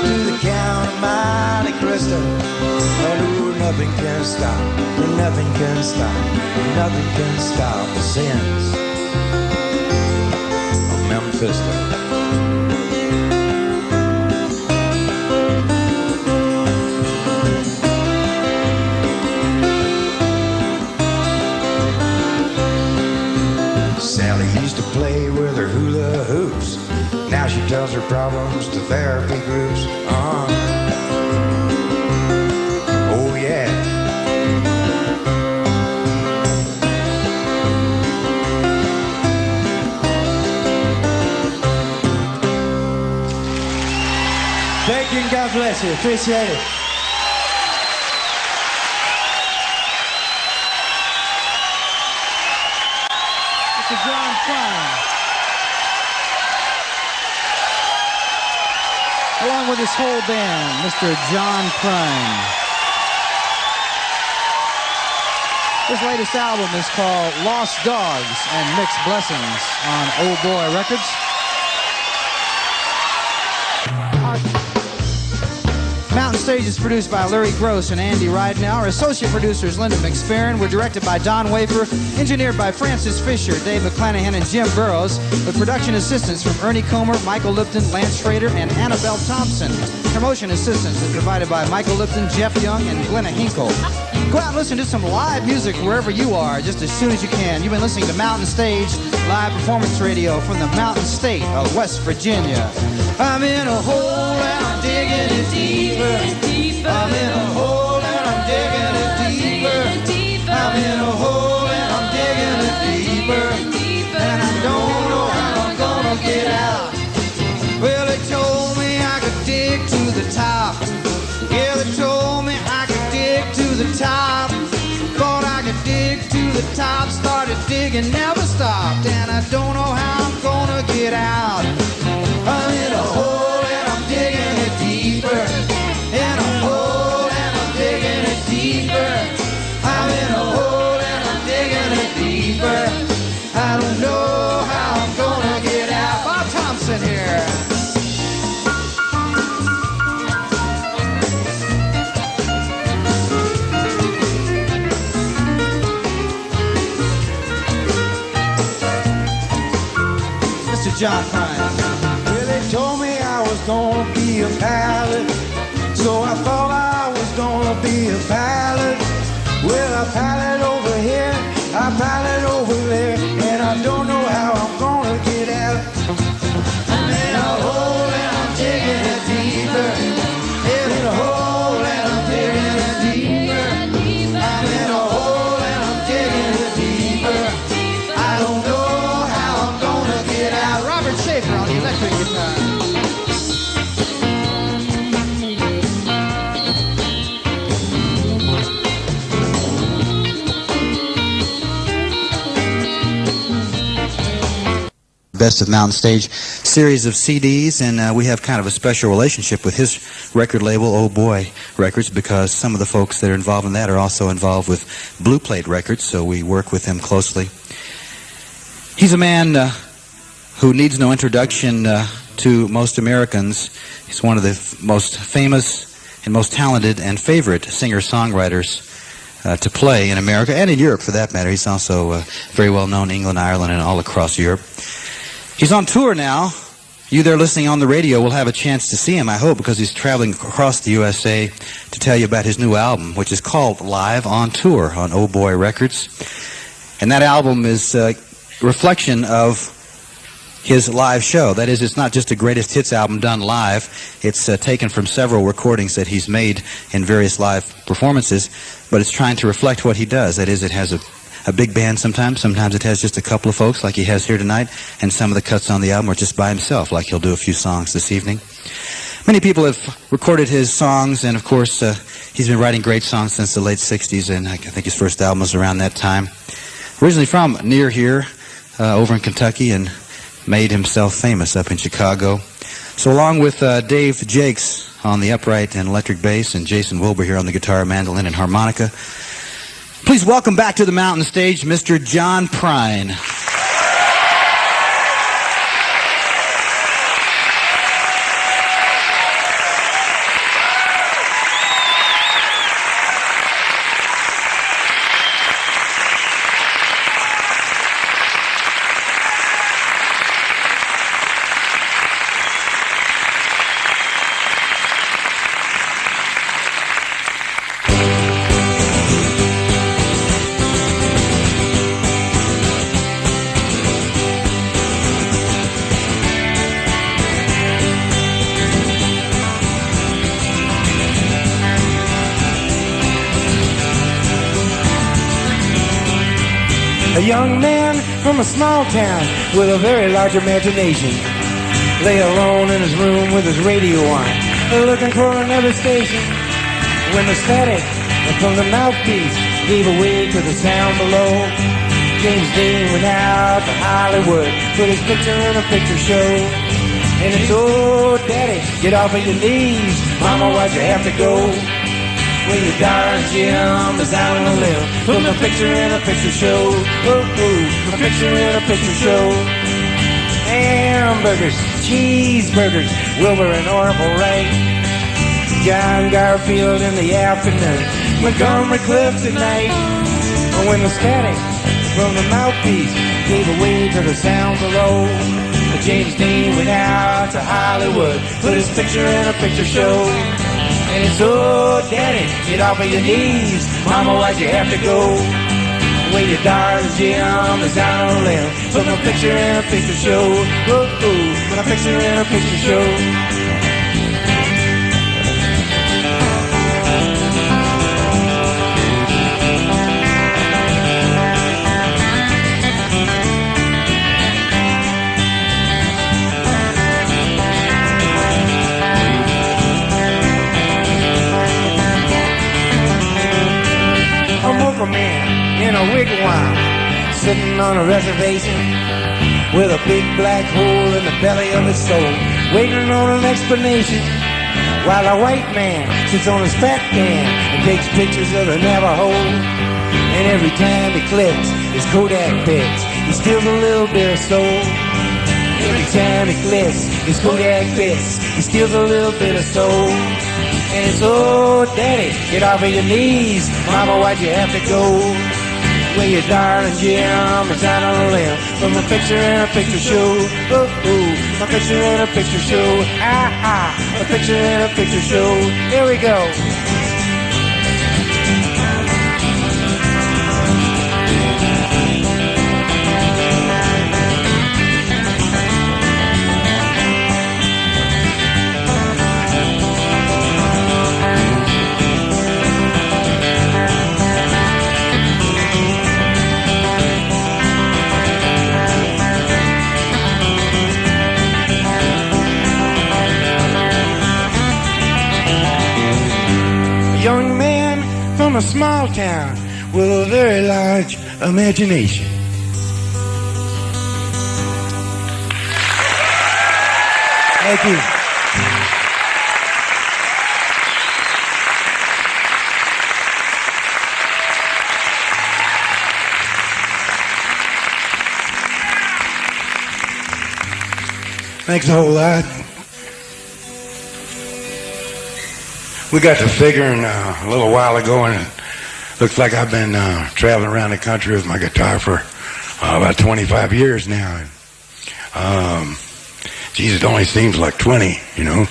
to the Count of Monte Cristo, oh, nothing can stop, nothing can stop, nothing can stop the sins of Memphisto. Sally used to play with her hula hoops. Now she tells her problems to therapy groups. Oh yeah. Appreciate it. Mr. John Prine. Along with his whole band, Mr. John Prine. His latest album is called Lost Dogs and Mixed Blessings on Old Boy Records. Mountain Stage is produced by Larry Gross and Andy Ridenau. Our associate producer is Linda McSparron. We're directed by Don Wafer, engineered by Francis Fisher, Dave McClanahan, and Jim Burrows, with production assistance from Ernie Comer, Michael Lipton, Lance Schrader, and Annabelle Thompson. Promotion assistance is provided by Michael Lipton, Jeff Young, and Glenna Hinkle. Go out and listen to some live music wherever you are, just as soon as you can. You've been listening to Mountain Stage Live Performance Radio from the Mountain State of West Virginia. I'm in a hole and I'm digging it deeper. I'm in a hole and I'm digging it deeper. I'm in a hole and I'm digging it deeper. And I don't know how I'm gonna get out. Well, they told me I could dig to the top. Yeah, they told me I could dig to the top. Thought I could dig to the top. Started digging, never stopped. And I don't know how I'm gonna get out. I'm in a hole and I'm digging it deeper. In a hole and I'm digging it deeper. I'm in a hole and I'm digging it deeper. I don't know how I'm gonna get out. Bob Thompson here. Mr. John Prine. Well, they told me I was gonna be a pilot, so I thought I was gonna be a pilot. Well, I pilot over here, I pilot over there, and I don't know how I'm gonna get out. I'm in a hole and I'm digging it deeper. In a hole and I'm digging it deeper. I'm in a hole and I'm digging it deeper. I don't know how I'm gonna get out. Robert Schaefer on the electric guitar. Best of Mountain Stage series of CDs, and we have kind of a special relationship with his record label, Old Boy Records, because some of the folks that are involved in that are also involved with Blue Plate Records, so we work with him closely. He's a man who needs no introduction to most Americans. He's one of the most famous and most talented and favorite singer-songwriters to play in America, and in Europe for that matter. He's also very well known in England, Ireland, and all across Europe. He's on tour now. You there listening on the radio will have a chance to see him, I hope, because he's traveling across the USA to tell you about his new album, which is called Live on Tour on Old Boy Records. And that album is a reflection of his live show. That is, it's not just a greatest hits album done live. It's taken from several recordings that he's made in various live performances, but it's trying to reflect what he does. That is, it has a big band sometimes. Sometimes it has just a couple of folks like he has here tonight, and some of the cuts on the album are just by himself, like he'll do a few songs this evening. Many people have recorded his songs, and of course he's been writing great songs since the late 60s, and I think his first album was around that time. Originally from near here, over in Kentucky, and made himself famous up in Chicago. So along with Dave Jacques on the upright and electric bass, and Jason Wilber here on the guitar, mandolin, and harmonica, please welcome back to the Mountain Stage, Mr. John Prine. A young man from a small town with a very large imagination lay alone in his room with his radio on looking for another station. When the static from the mouthpiece gave away to the sound below, James Dean went out to Hollywood, put his picture in a picture show. And it's, oh, Daddy, get off of your knees. Mama, why'd you have to go? When your darling Jim is out on a limb, put my picture in a picture show. Oh, my picture in a picture show. Hamburgers, cheeseburgers, Wilber and Orville Wright, John Garfield in the afternoon, Montgomery Cliffs at night. When the static from the mouthpiece gave away to the sound below, James Dean went out to Hollywood, put his picture in a picture show. And it's, oh, Daddy, get off of your knees. Mama, why'd you have to go? When your darling Jim is out on a limb, put my picture in a picture show. Oh, put my picture in a picture show. A man in a wigwam, sitting on a reservation with a big black hole in the belly of his soul, waiting on an explanation, while a white man sits on his fat can and takes pictures of the Navajo. And every time he clicks his Kodak pics, he steals a little bit of soul. Every time he clicks his Kodak pics, he steals a little bit of soul. And it's, oh, Daddy, get off of your knees. Mama, why'd you have to go? When your darling Jim is out on a limb, put my picture in a picture show. Oh, my picture in a picture show. Ah, a picture in a picture show. Here we go. Young man from a small town with a very large imagination. Thank you. Thanks a whole lot. We got to figuring a little while ago, and it looks like I've been traveling around the country with my guitar for about 25 years now. Geez, it only seems like 20, you know.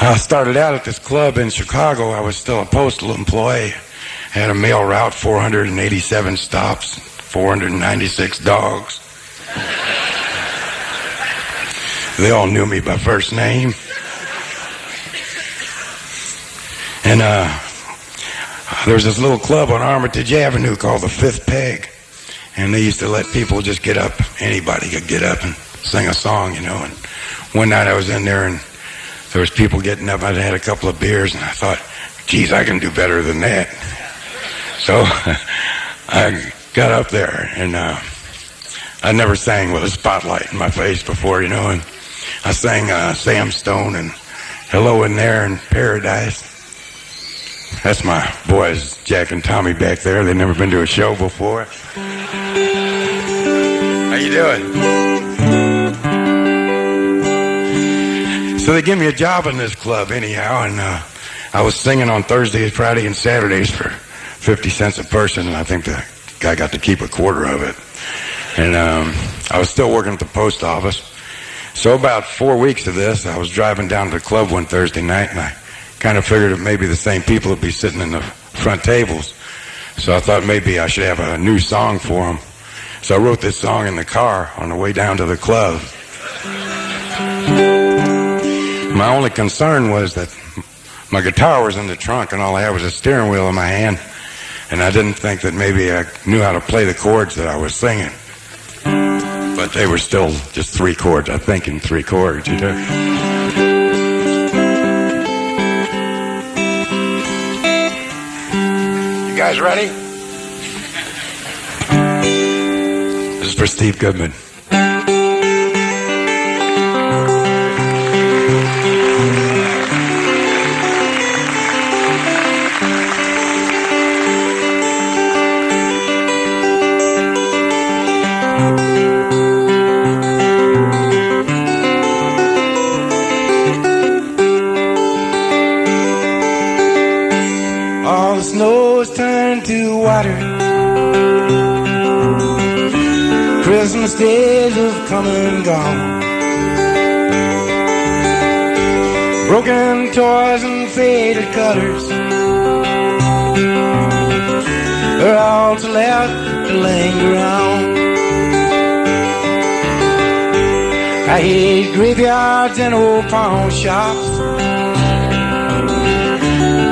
I started out at this club in Chicago. I was still a postal employee. Had a mail route, 487 stops, 496 dogs. They all knew me by first name. And there was this little club on Armitage Avenue called the Fifth Peg. And they used to let people just get up. Anybody could get up and sing a song, you know. And one night I was in there and there was people getting up. I'd had a couple of beers and I thought, geez, I can do better than that. So I got up there and I never sang with a spotlight in my face before, you know. And I sang Sam Stone and Hello in There and Paradise. That's my boys, Jack and Tommy, back there. They've never been to a show before. How you doing? So they gave me a job in this club anyhow, and I was singing on Thursdays, Fridays, and Saturdays for 50 cents a person, and I think the guy got to keep a quarter of it. And I was still working at the post office. So about 4 weeks of this, I was driving down to the club one Thursday night, and I kind of figured it may be the same people would be sitting in the front tables. So I thought maybe I should have a new song for them. So I wrote this song in the car on the way down to the club. My only concern was that my guitar was in the trunk and all I had was a steering wheel in my hand. And I didn't think that maybe I knew how to play the chords that I was singing. But they were still just 3 chords, I think, in 3 chords, you know. You guys ready? This is for Steve Goodman. All the snow's turned to water. Christmas days have come and gone. Broken toys and faded colors are all that's left to linger on. I hate graveyards and old pawn shops,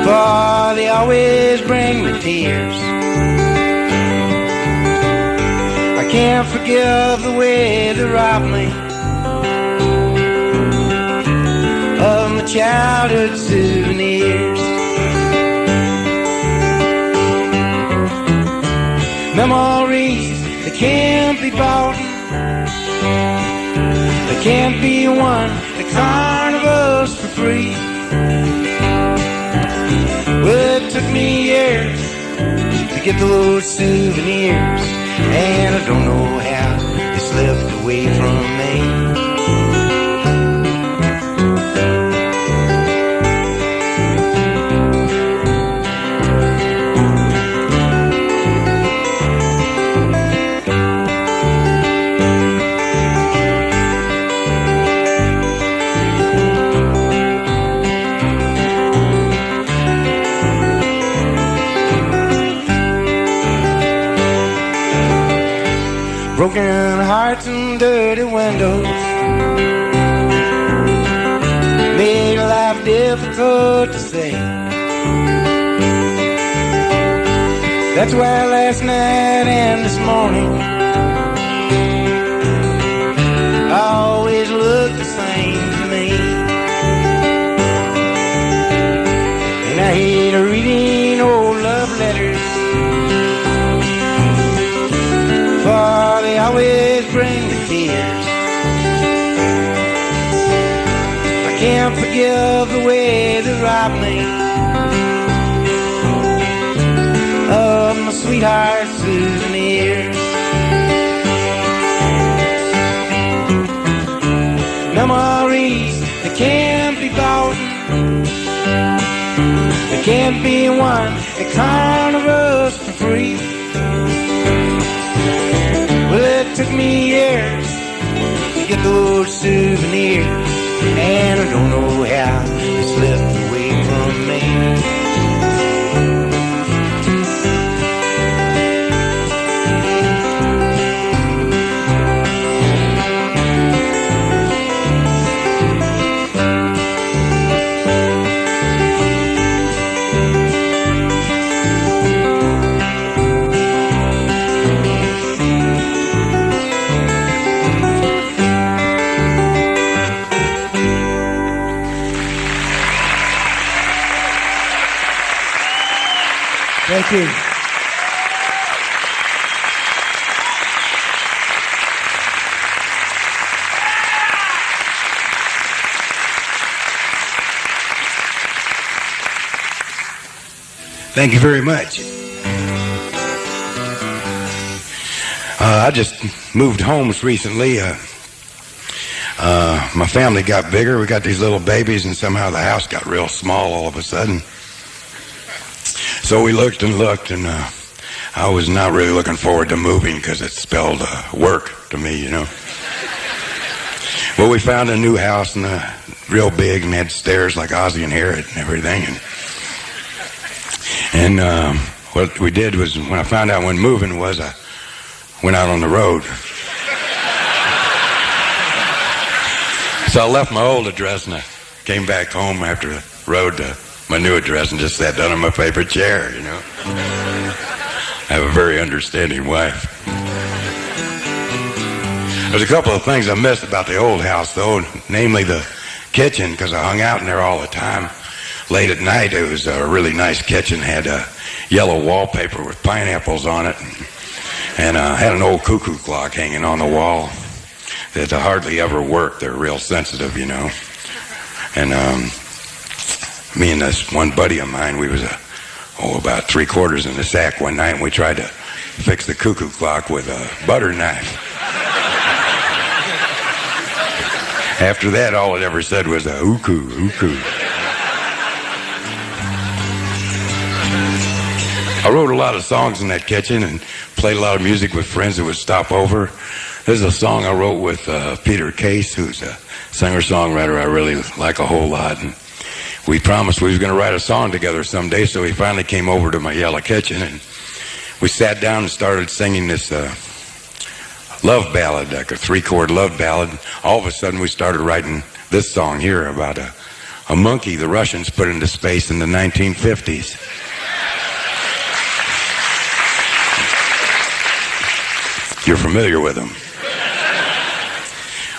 for they always bring me tears. I can't forgive the way they robbed me of my childhood souvenirs. Memories that can't be bought, they can't be won at carnivals for free. Well, it took me years to get those souvenirs, and I don't know how they slipped away from me. Broken hearts and dirty windows made life difficult to say. That's why last night and this morning I always look the same to me. And I hate reading old love letters, for they always bring me tears. I can't forgive the way they robbed me of my sweetheart's souvenirs. Memories that can't be bought, they can't be won at carnivals for free. Well, it took me years to get those souvenirs, and I don't know how they slipped away from me. Thank you. Thank you very much. I just moved homes recently. My family got bigger. We got these little babies, and somehow the house got real small all of a sudden. So we looked and looked, and I was not really looking forward to moving because it spelled work to me, you know. Well, we found a new house, and real big, and had stairs like Ozzie and Harriet and everything. And what we did was, when I found out when moving was, I went out on the road. So I left my old address, and I came back home after the road to my new address and just sat down in my favorite chair, you know. I have a very understanding wife. There's a couple of things I missed about the old house, though, namely the kitchen, because I hung out in there all the time. late at night, it was a really nice kitchen, had a yellow wallpaper with pineapples on it, and had an old cuckoo clock hanging on the wall that hardly ever worked. They're real sensitive, you know. And me and this one buddy of mine, we was about 3/4 in the sack one night, and we tried to fix the cuckoo clock with a butter knife. After that, all it ever said was a ooh-coo, ooh-coo. I wrote a lot of songs in that kitchen and played a lot of music with friends that would stop over. There's a song I wrote with Peter Case, who's a singer-songwriter I really like a whole lot. And we promised we was going to write a song together someday, so he finally came over to my yellow kitchen, and we sat down and started singing this love ballad, like a 3-chord love ballad. All of a sudden, we started writing this song here about a monkey the Russians put into space in the 1950s. You're familiar with him.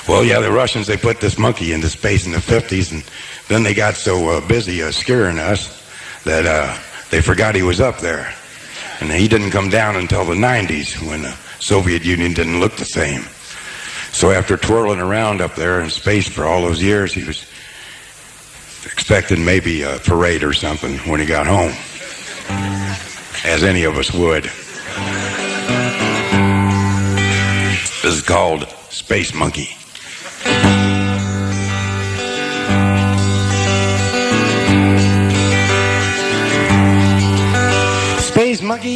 Well, yeah, the Russians, they put this monkey into space in the 50s, and then they got so busy scaring us that they forgot he was up there. And he didn't come down until the 90s, when the Soviet Union didn't look the same. So after twirling around up there in space for all those years, he was expecting maybe a parade or something when he got home, as any of us would. This is called Space Monkey.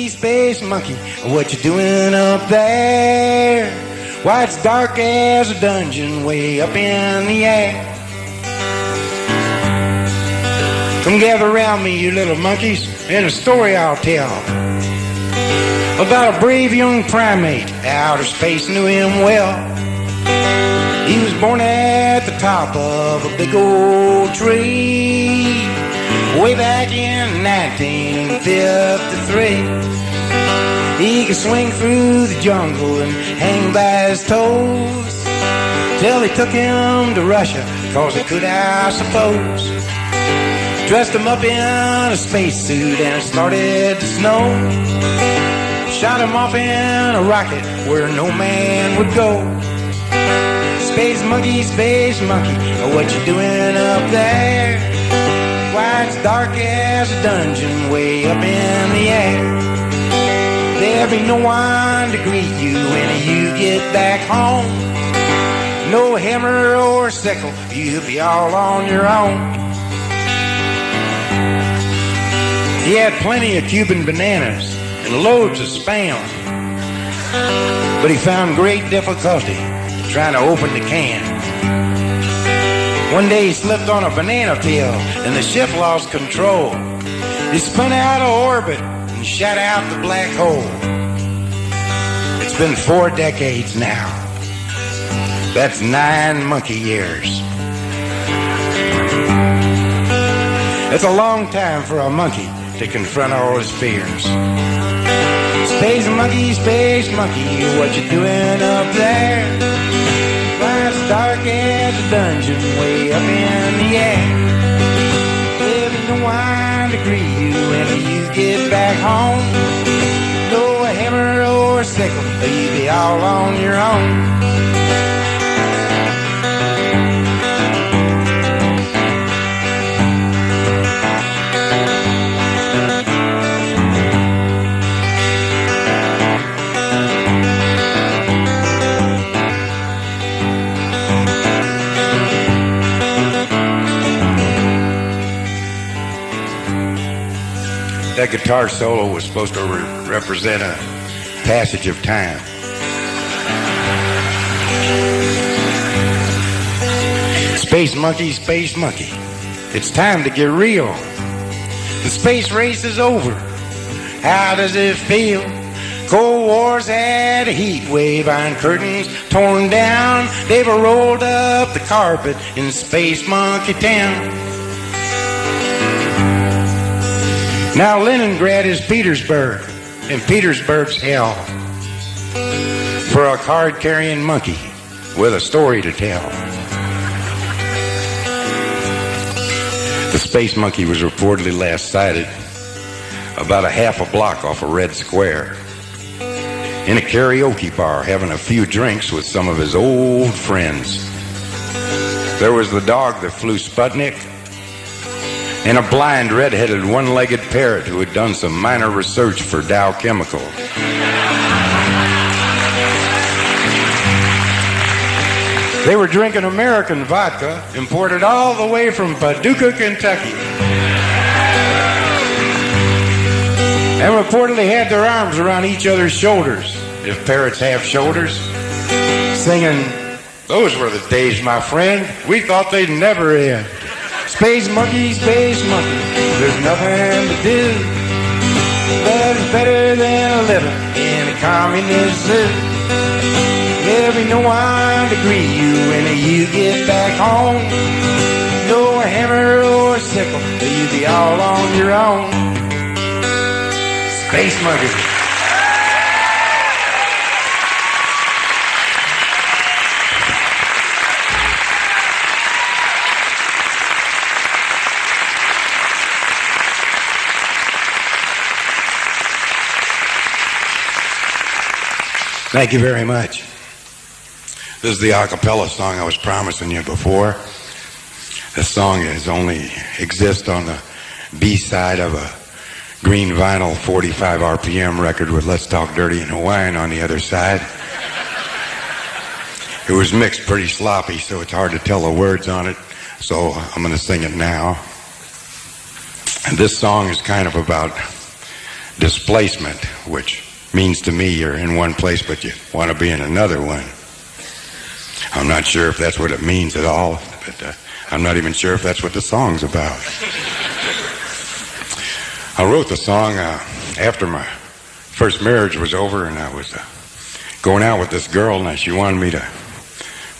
Space monkey, what you doing up there? Why, it's dark as a dungeon way up in the air. Come gather around me, you little monkeys, and a story I'll tell about a brave young primate. Outer space knew him well. He was born at the top of a big old tree way back in 1953. He could swing through the jungle and hang by his toes till they took him to Russia, 'cause they could, I suppose. Dressed him up in a spacesuit and it started to snow. Shot him off in a rocket where no man would go. Space monkey, what you doing up there? Why, it's dark as a dungeon way up in the air. There'll be no one to greet you when you get back home. No hammer or sickle, you'll be all on your own. He had plenty of Cuban bananas and loads of Spam, but he found great difficulty trying to open the can. One day he slipped on a banana peel and the ship lost control. It spun out of orbit and shot out the black hole. It's been 4 decades now. That's 9 monkey years. It's a long time for a monkey to confront all his fears. Space monkey, what you doing up there? Why, it's dark as a dungeon way up in the air. There'll be no one to greet you when you get back home. No hammer or sickle, you'll be all on your own. That guitar solo was supposed to represent a passage of time. Space monkey, it's time to get real. The space race is over. How does it feel? Cold War's had a heat wave, iron curtains torn down. They've rolled up the carpet in Space Monkey Town. Now Leningrad is Petersburg, and Petersburg's hell for a card-carrying monkey with a story to tell. The space monkey was reportedly last sighted about a half a block off a red square in a karaoke bar having a few drinks with some of his old friends. There was the dog that flew Sputnik and a blind red-headed one-legged parrot who had done some minor research for Dow Chemical. They were drinking American vodka imported all the way from Paducah, Kentucky, and reportedly had their arms around each other's shoulders, if parrots have shoulders, singing, "Those were the days, my friend, we thought they'd never end. Space monkey, there's nothing to do, but it's better than living in a communist zoo. There'll be no one to greet you when you get back home. No hammer or sickle, you'll be all on your own." Space monkey. Thank you very much. This is the a cappella song I was promising you before. This song only exists on the B-side of a green vinyl 45 RPM record with Let's Talk Dirty and Hawaiian on the other side. It was mixed pretty sloppy, so it's hard to tell the words on it, so I'm going to sing it now. And this song is kind of about displacement, which means to me you're in one place but you want to be in another one. I'm not sure if that's what it means at all, but I'm not even sure if that's what the song's about. I wrote the song after my first marriage was over, and I was going out with this girl, and she wanted me to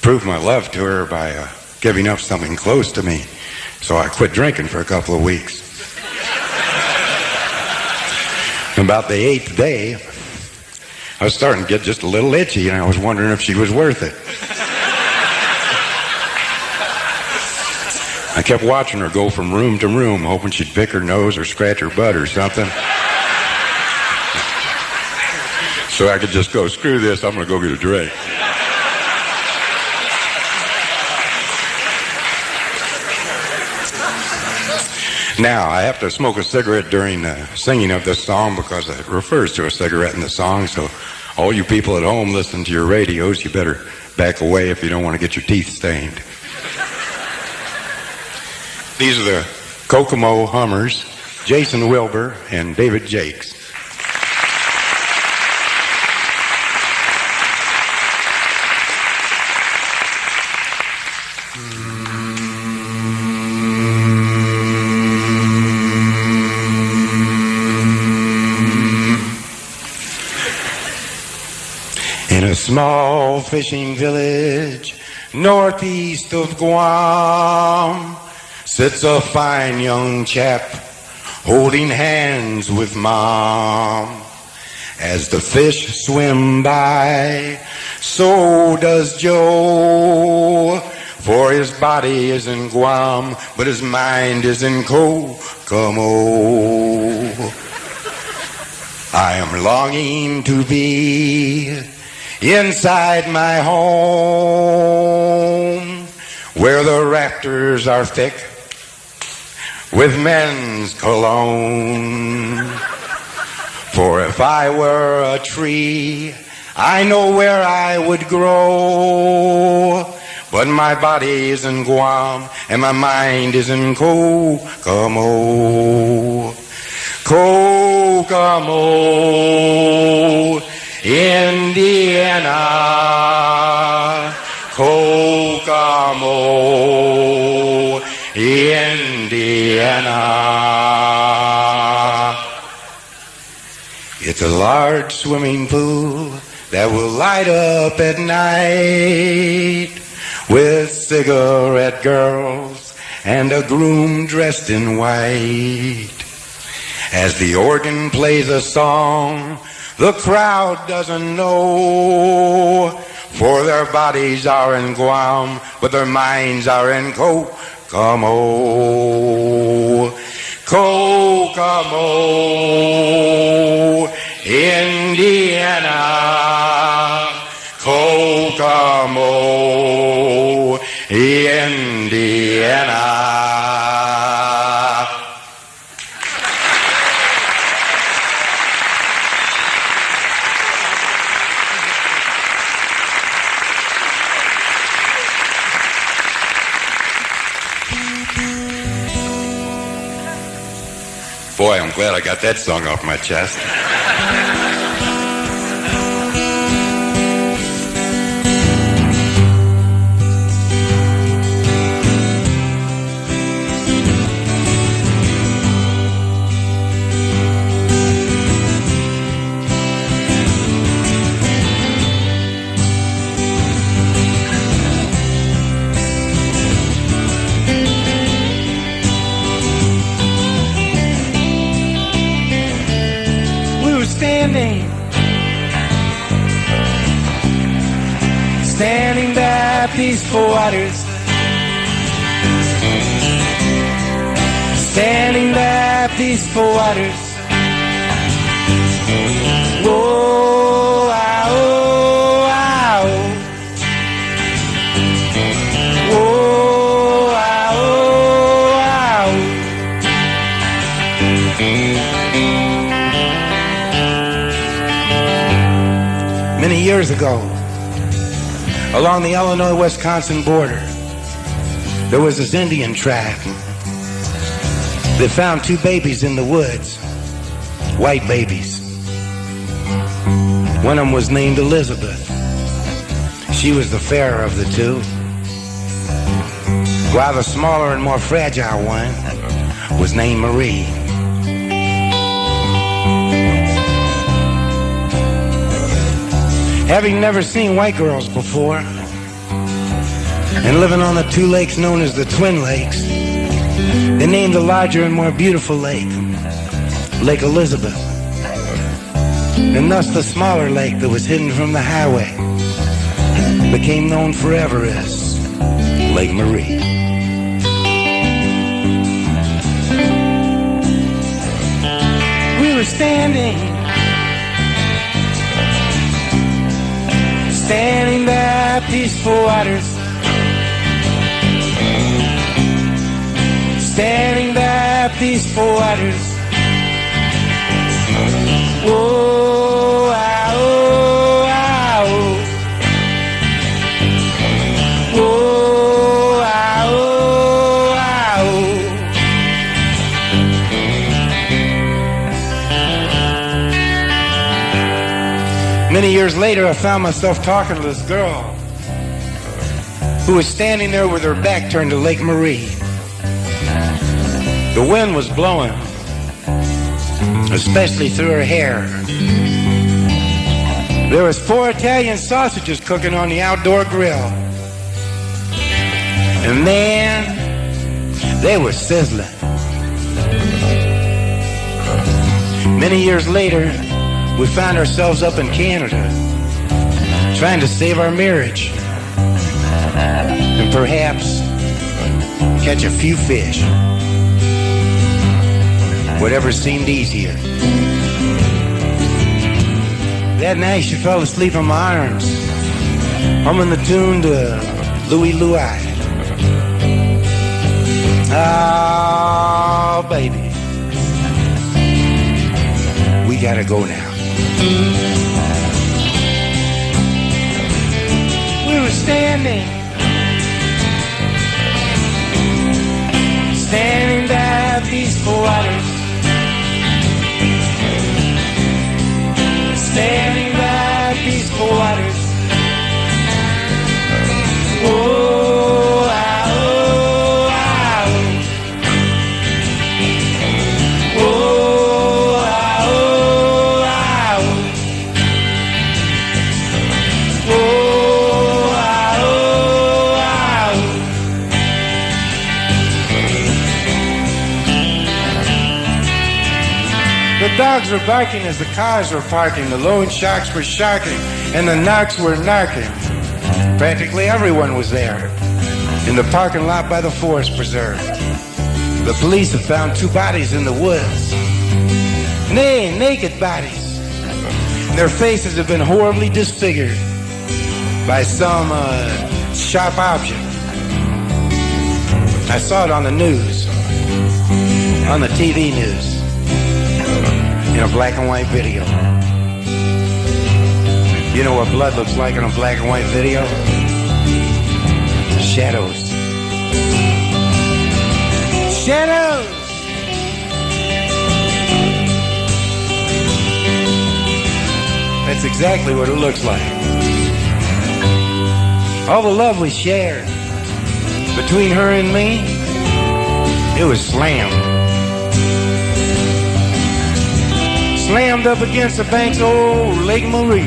prove my love to her by giving up something close to me. So I quit drinking for a couple of weeks. About the 8th day, I was starting to get just a little itchy, and I was wondering if she was worth it. I kept watching her go from room to room, hoping she'd pick her nose or scratch her butt or something. So I could just go, screw this, I'm going to go get a drink. Now, I have to smoke a cigarette during the singing of this song because it refers to a cigarette in the song, so all you people at home listening to your radios, you better back away if you don't want to get your teeth stained. These are the Kokomo Hummers, Jason Wilber and David Jacques. In a small fishing village northeast of Guam sits a fine young chap holding hands with Mom. As the fish swim by, so does Joe, for his body is in Guam, but his mind is in Kokomo. I am longing to be inside my home, where the rafters are thick with men's cologne. For if I were a tree, I know where I would grow, but my body is in Guam and my mind is in Kokomo. Kokomo, Indiana. Kokomo, Indiana. It's a large swimming pool that will light up at night with cigarette girls and a groom dressed in white. As the organ plays a song the crowd doesn't know, for their bodies are in Guam, but their minds are in Kokomo. Kokomo, Kokomo, Indiana, Kokomo, Indiana. Boy, I'm glad I got that song off my chest. Standing by peaceful waters, standing by peaceful waters. Whoa, ah, oh, ah, oh. Whoa, ah, oh, ah, oh. Many years ago, along the Illinois-Wisconsin border, there was this Indian tribe that found two babies in the woods, white babies. One of them was named Elizabeth. She was the fairer of the two, while the smaller and more fragile one was named Marie. Having never seen white girls before, and living on the two lakes known as the Twin Lakes, they named the larger and more beautiful lake, Lake Elizabeth, and thus the smaller lake that was hidden from the highway became known forever as Lake Marie. We were standing by peaceful waters, standing by peaceful waters. Whoa, ah, oh, ah, oh. Whoa, ah, oh, ah, oh. Many years later, I found myself talking to this girl who was standing there with her back turned to Lake Marie. The wind was blowing, especially through her hair. There was 4 Italian sausages cooking on the outdoor grill. And man, they were sizzling. Many years later, we found ourselves up in Canada, trying to save our marriage, and perhaps catch a few fish. Whatever seemed easier. That night she fell asleep in my arms, humming the tune to Louie Louie. Oh, baby, we gotta go now. We were standing by peaceful waters, standing by peaceful waters. Whoa, ah, oh, ah, oh. Whoa, ah, oh, ah, oh. Whoa, ah, oh, ah, oh. The dogs were barking as the cars were parking, the loan sharks were sharking, and the narcs were narking. Practically everyone was there. in the parking lot by the forest preserve. The police have found 2 bodies in the woods. And they ain't naked bodies. And their faces have been horribly disfigured by some sharp object. I saw it on the news, on the TV news, in a black and white video. You know what blood looks like in a black and white video? Shadows. Shadows! That's exactly what it looks like. All the love we shared between her and me, it was slammed. Slammed up against the banks of old Lake Marie.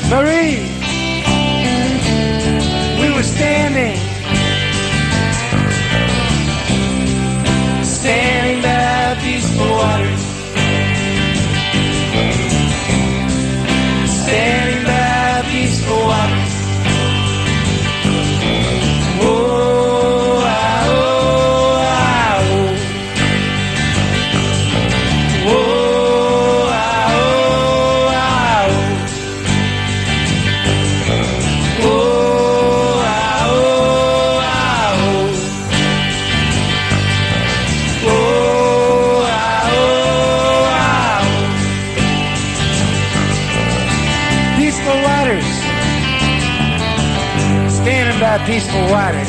Marie! We were standing by peaceful waters. Standing by peaceful waters. Peaceful waters.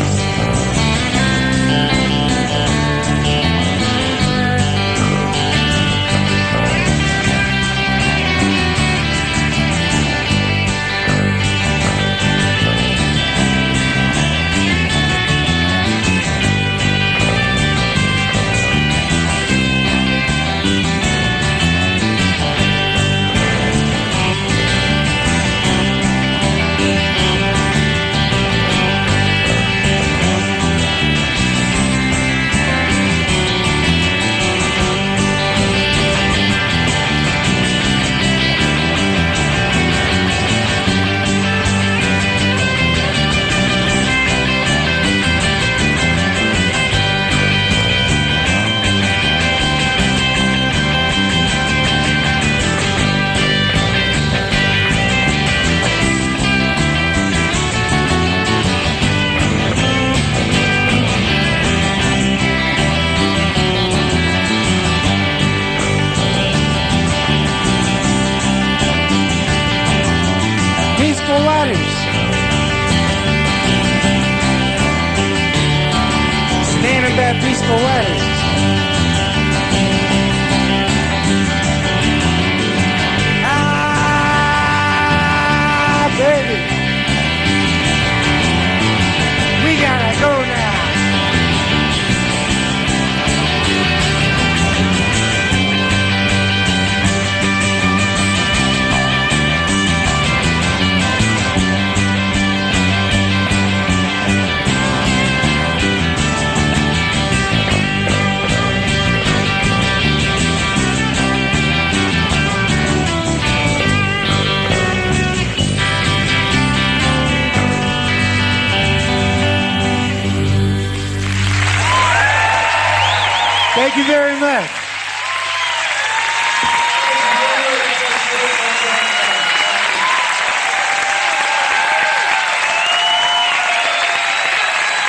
Peaceful waters. Ah, baby, we gotta go now. Thank you very much.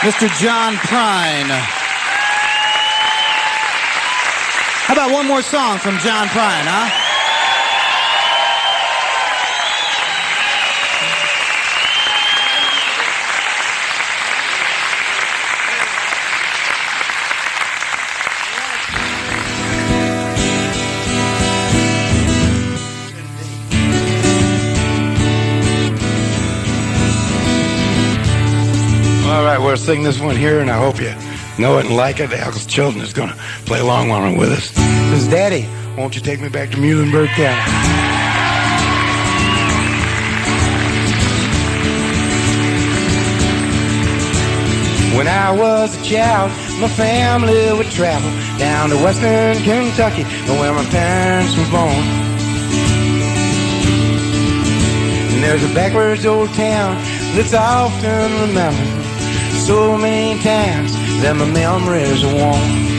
Mr. John Prine. How about one more song from John Prine, huh? All right, we'll sing this one here, and I hope you know it and like it. Al's children is going to play along while I'm with us. This is Daddy, won't you take me back to Muhlenberg County? When I was a child, my family would travel down to western Kentucky, where my parents were born. And there's a backwards old town that's often remembered so many times that my memories are worn.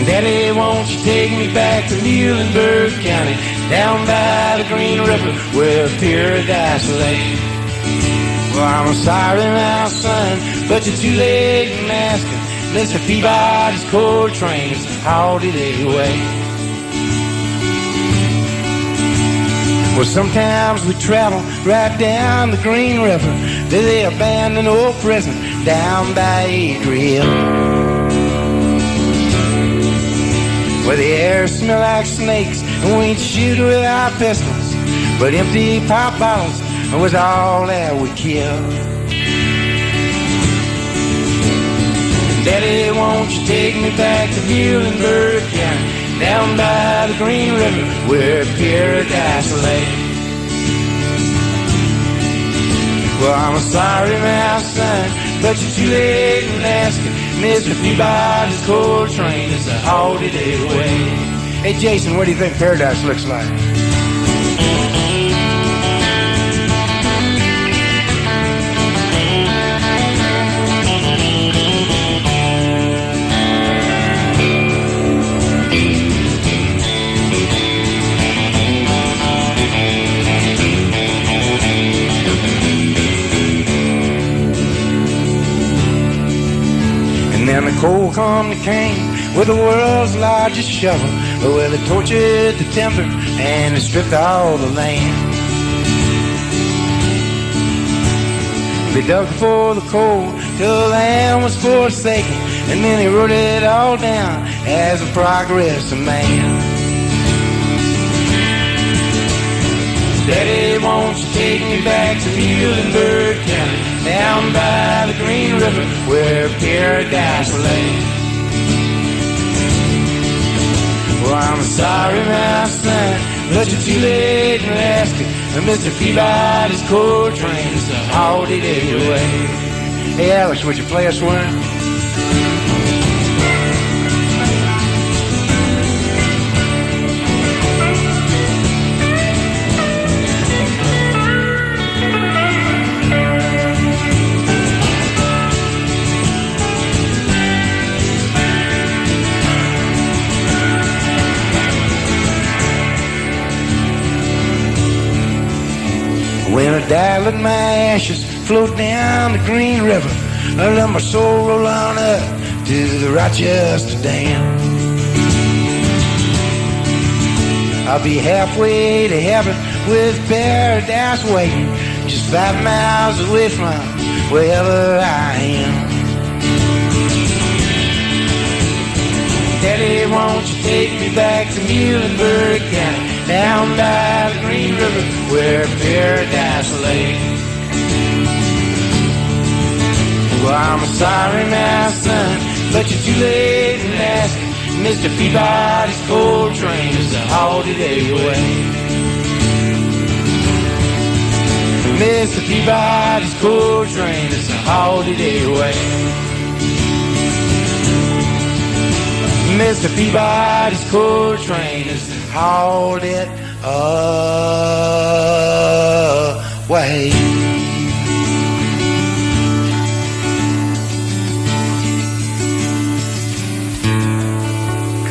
Daddy, won't you take me back to Muhlenberg County, down by the Green River where paradise lay? Well, I'm sorry now, son, but you're too late in asking. Mr. Peabody's coal train is a holiday way. Well, sometimes we travel right down the Green River to the abandoned old prison down by Adriel, where the air smell like snakes and we'd shoot with our pistols, but empty pop bottles was all that we killed. Daddy, won't you take me back to Muhlenberg County, down by the Green River where paradise lay? Well, I'm sorry now, son, but you're too late in asking. Mr. Peabody's coal train is a holiday away. Hey, Jason, what do you think paradise looks like? And then the coal company came with the world's largest shovel, where they tortured the timber and they stripped all the land. They dug for the coal till the land was forsaken, and then they wrote it all down as a progress of man. Daddy, won't you take me back to Muhlenberg County, down by the Green River where paradise lay? Well, I'm sorry, my son, but you're too late in asking. Mr. Peabody's coal train is a holiday away. Hey, Alex, would you play us one? When I die, let my ashes float down the Green River. I let my soul roll on up to the Rochester Dam. I'll be halfway to heaven with paradise waiting, just 5 miles away from wherever I am. Daddy, won't you take me back to Muhlenberg County, down by the Green River where paradise lay? Well, I'm sorry, my son, but you're too late in asking. Mr. Peabody's coal train is a holiday away. Mr. Peabody's coal train is a holiday away. Mr. Peabody's coal train is hauled it away.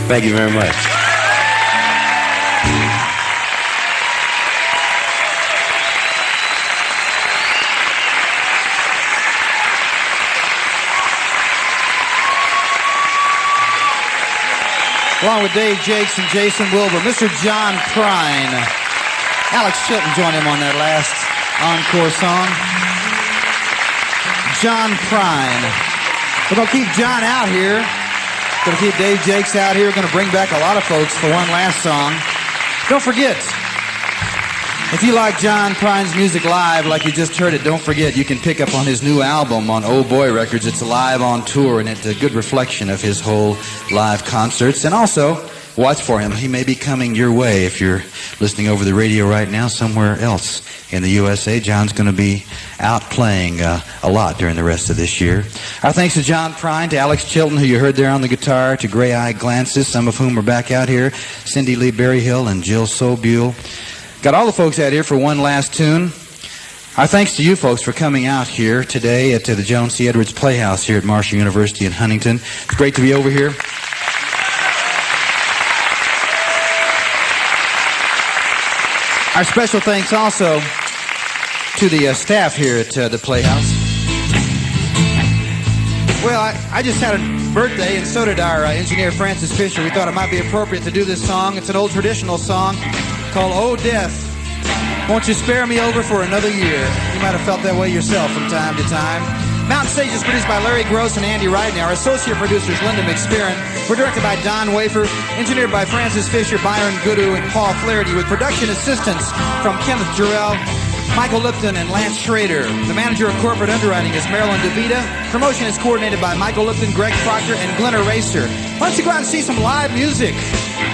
Thank you very much. Along with Dave Jacques and Jason Wilber, Mr. John Prine. Alex Chilton joined him on that last encore song. John Prine. We're going to keep John out here. Going to keep Dave Jacques out here. We're going to bring back a lot of folks for one last song. Don't forget, if you like John Prine's music live, like you just heard it, don't forget you can pick up on his new album on Oh Boy Records. It's live on tour, and it's a good reflection of his whole live concerts. And also, watch for him. He may be coming your way if you're listening over the radio right now somewhere else in the USA. John's going to be out playing a lot during the rest of this year. Our thanks to John Prine, to Alex Chilton, who you heard there on the guitar, to Gray Eye Glances, some of whom are back out here, Cindy Lee Berryhill and Jill Sobule, Got all the folks out here for one last tune. Our thanks to you folks for coming out here today at the Joan C. Edwards Playhouse here at Marshall University in Huntington. It's great to be over here. Our special thanks also to the staff here at the Playhouse. Well, I just had a birthday, and so did our engineer, Francis Fisher. We thought it might be appropriate to do this song. It's an old traditional song called Oh Death, Won't You Spare Me Over for Another Year. You might have felt that way yourself from time to time. Mountain Stage is produced by Larry Gross and Andy Wright. Our associate producer is Linda McSpirin. We're directed by Don Wafer, engineered by Francis Fisher, Byron Goodoo, and Paul Flaherty, with production assistance from Kenneth Jarrell, Michael Lipton, and Lance Schrader. The manager of corporate underwriting is Marilyn DeVita. Promotion is coordinated by Michael Lipton, Greg Proctor, and Glenn Eraser. Why don't you go out and see some live music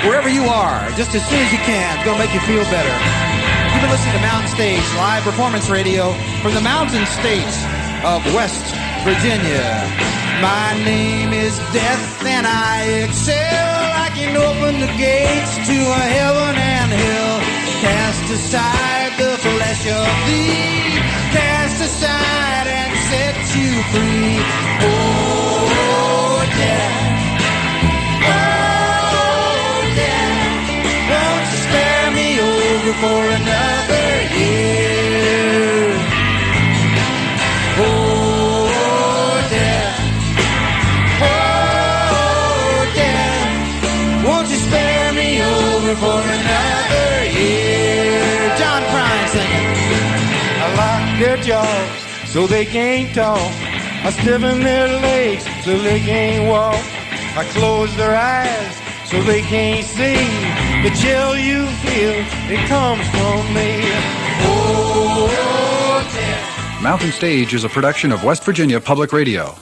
wherever you are, just as soon as you can. It's going to make you feel better. You've been listening to Mountain Stage, live performance radio from the Mountain State of West Virginia. My name is Death, and I excel. I can open the gates to a heaven and hell. Cast aside the flesh of thee, cast aside and set you free. Oh, death, oh, death, won't you spare me over for another year? Oh, death, oh, death, won't you spare me over for another year? John Prine singing. I lock their jaws so they can't talk. I stiffen their legs so they can't walk. I close their eyes so they can't see. The chill you feel, it comes from me. Oh, death. Mountain Stage is a production of West Virginia Public Radio.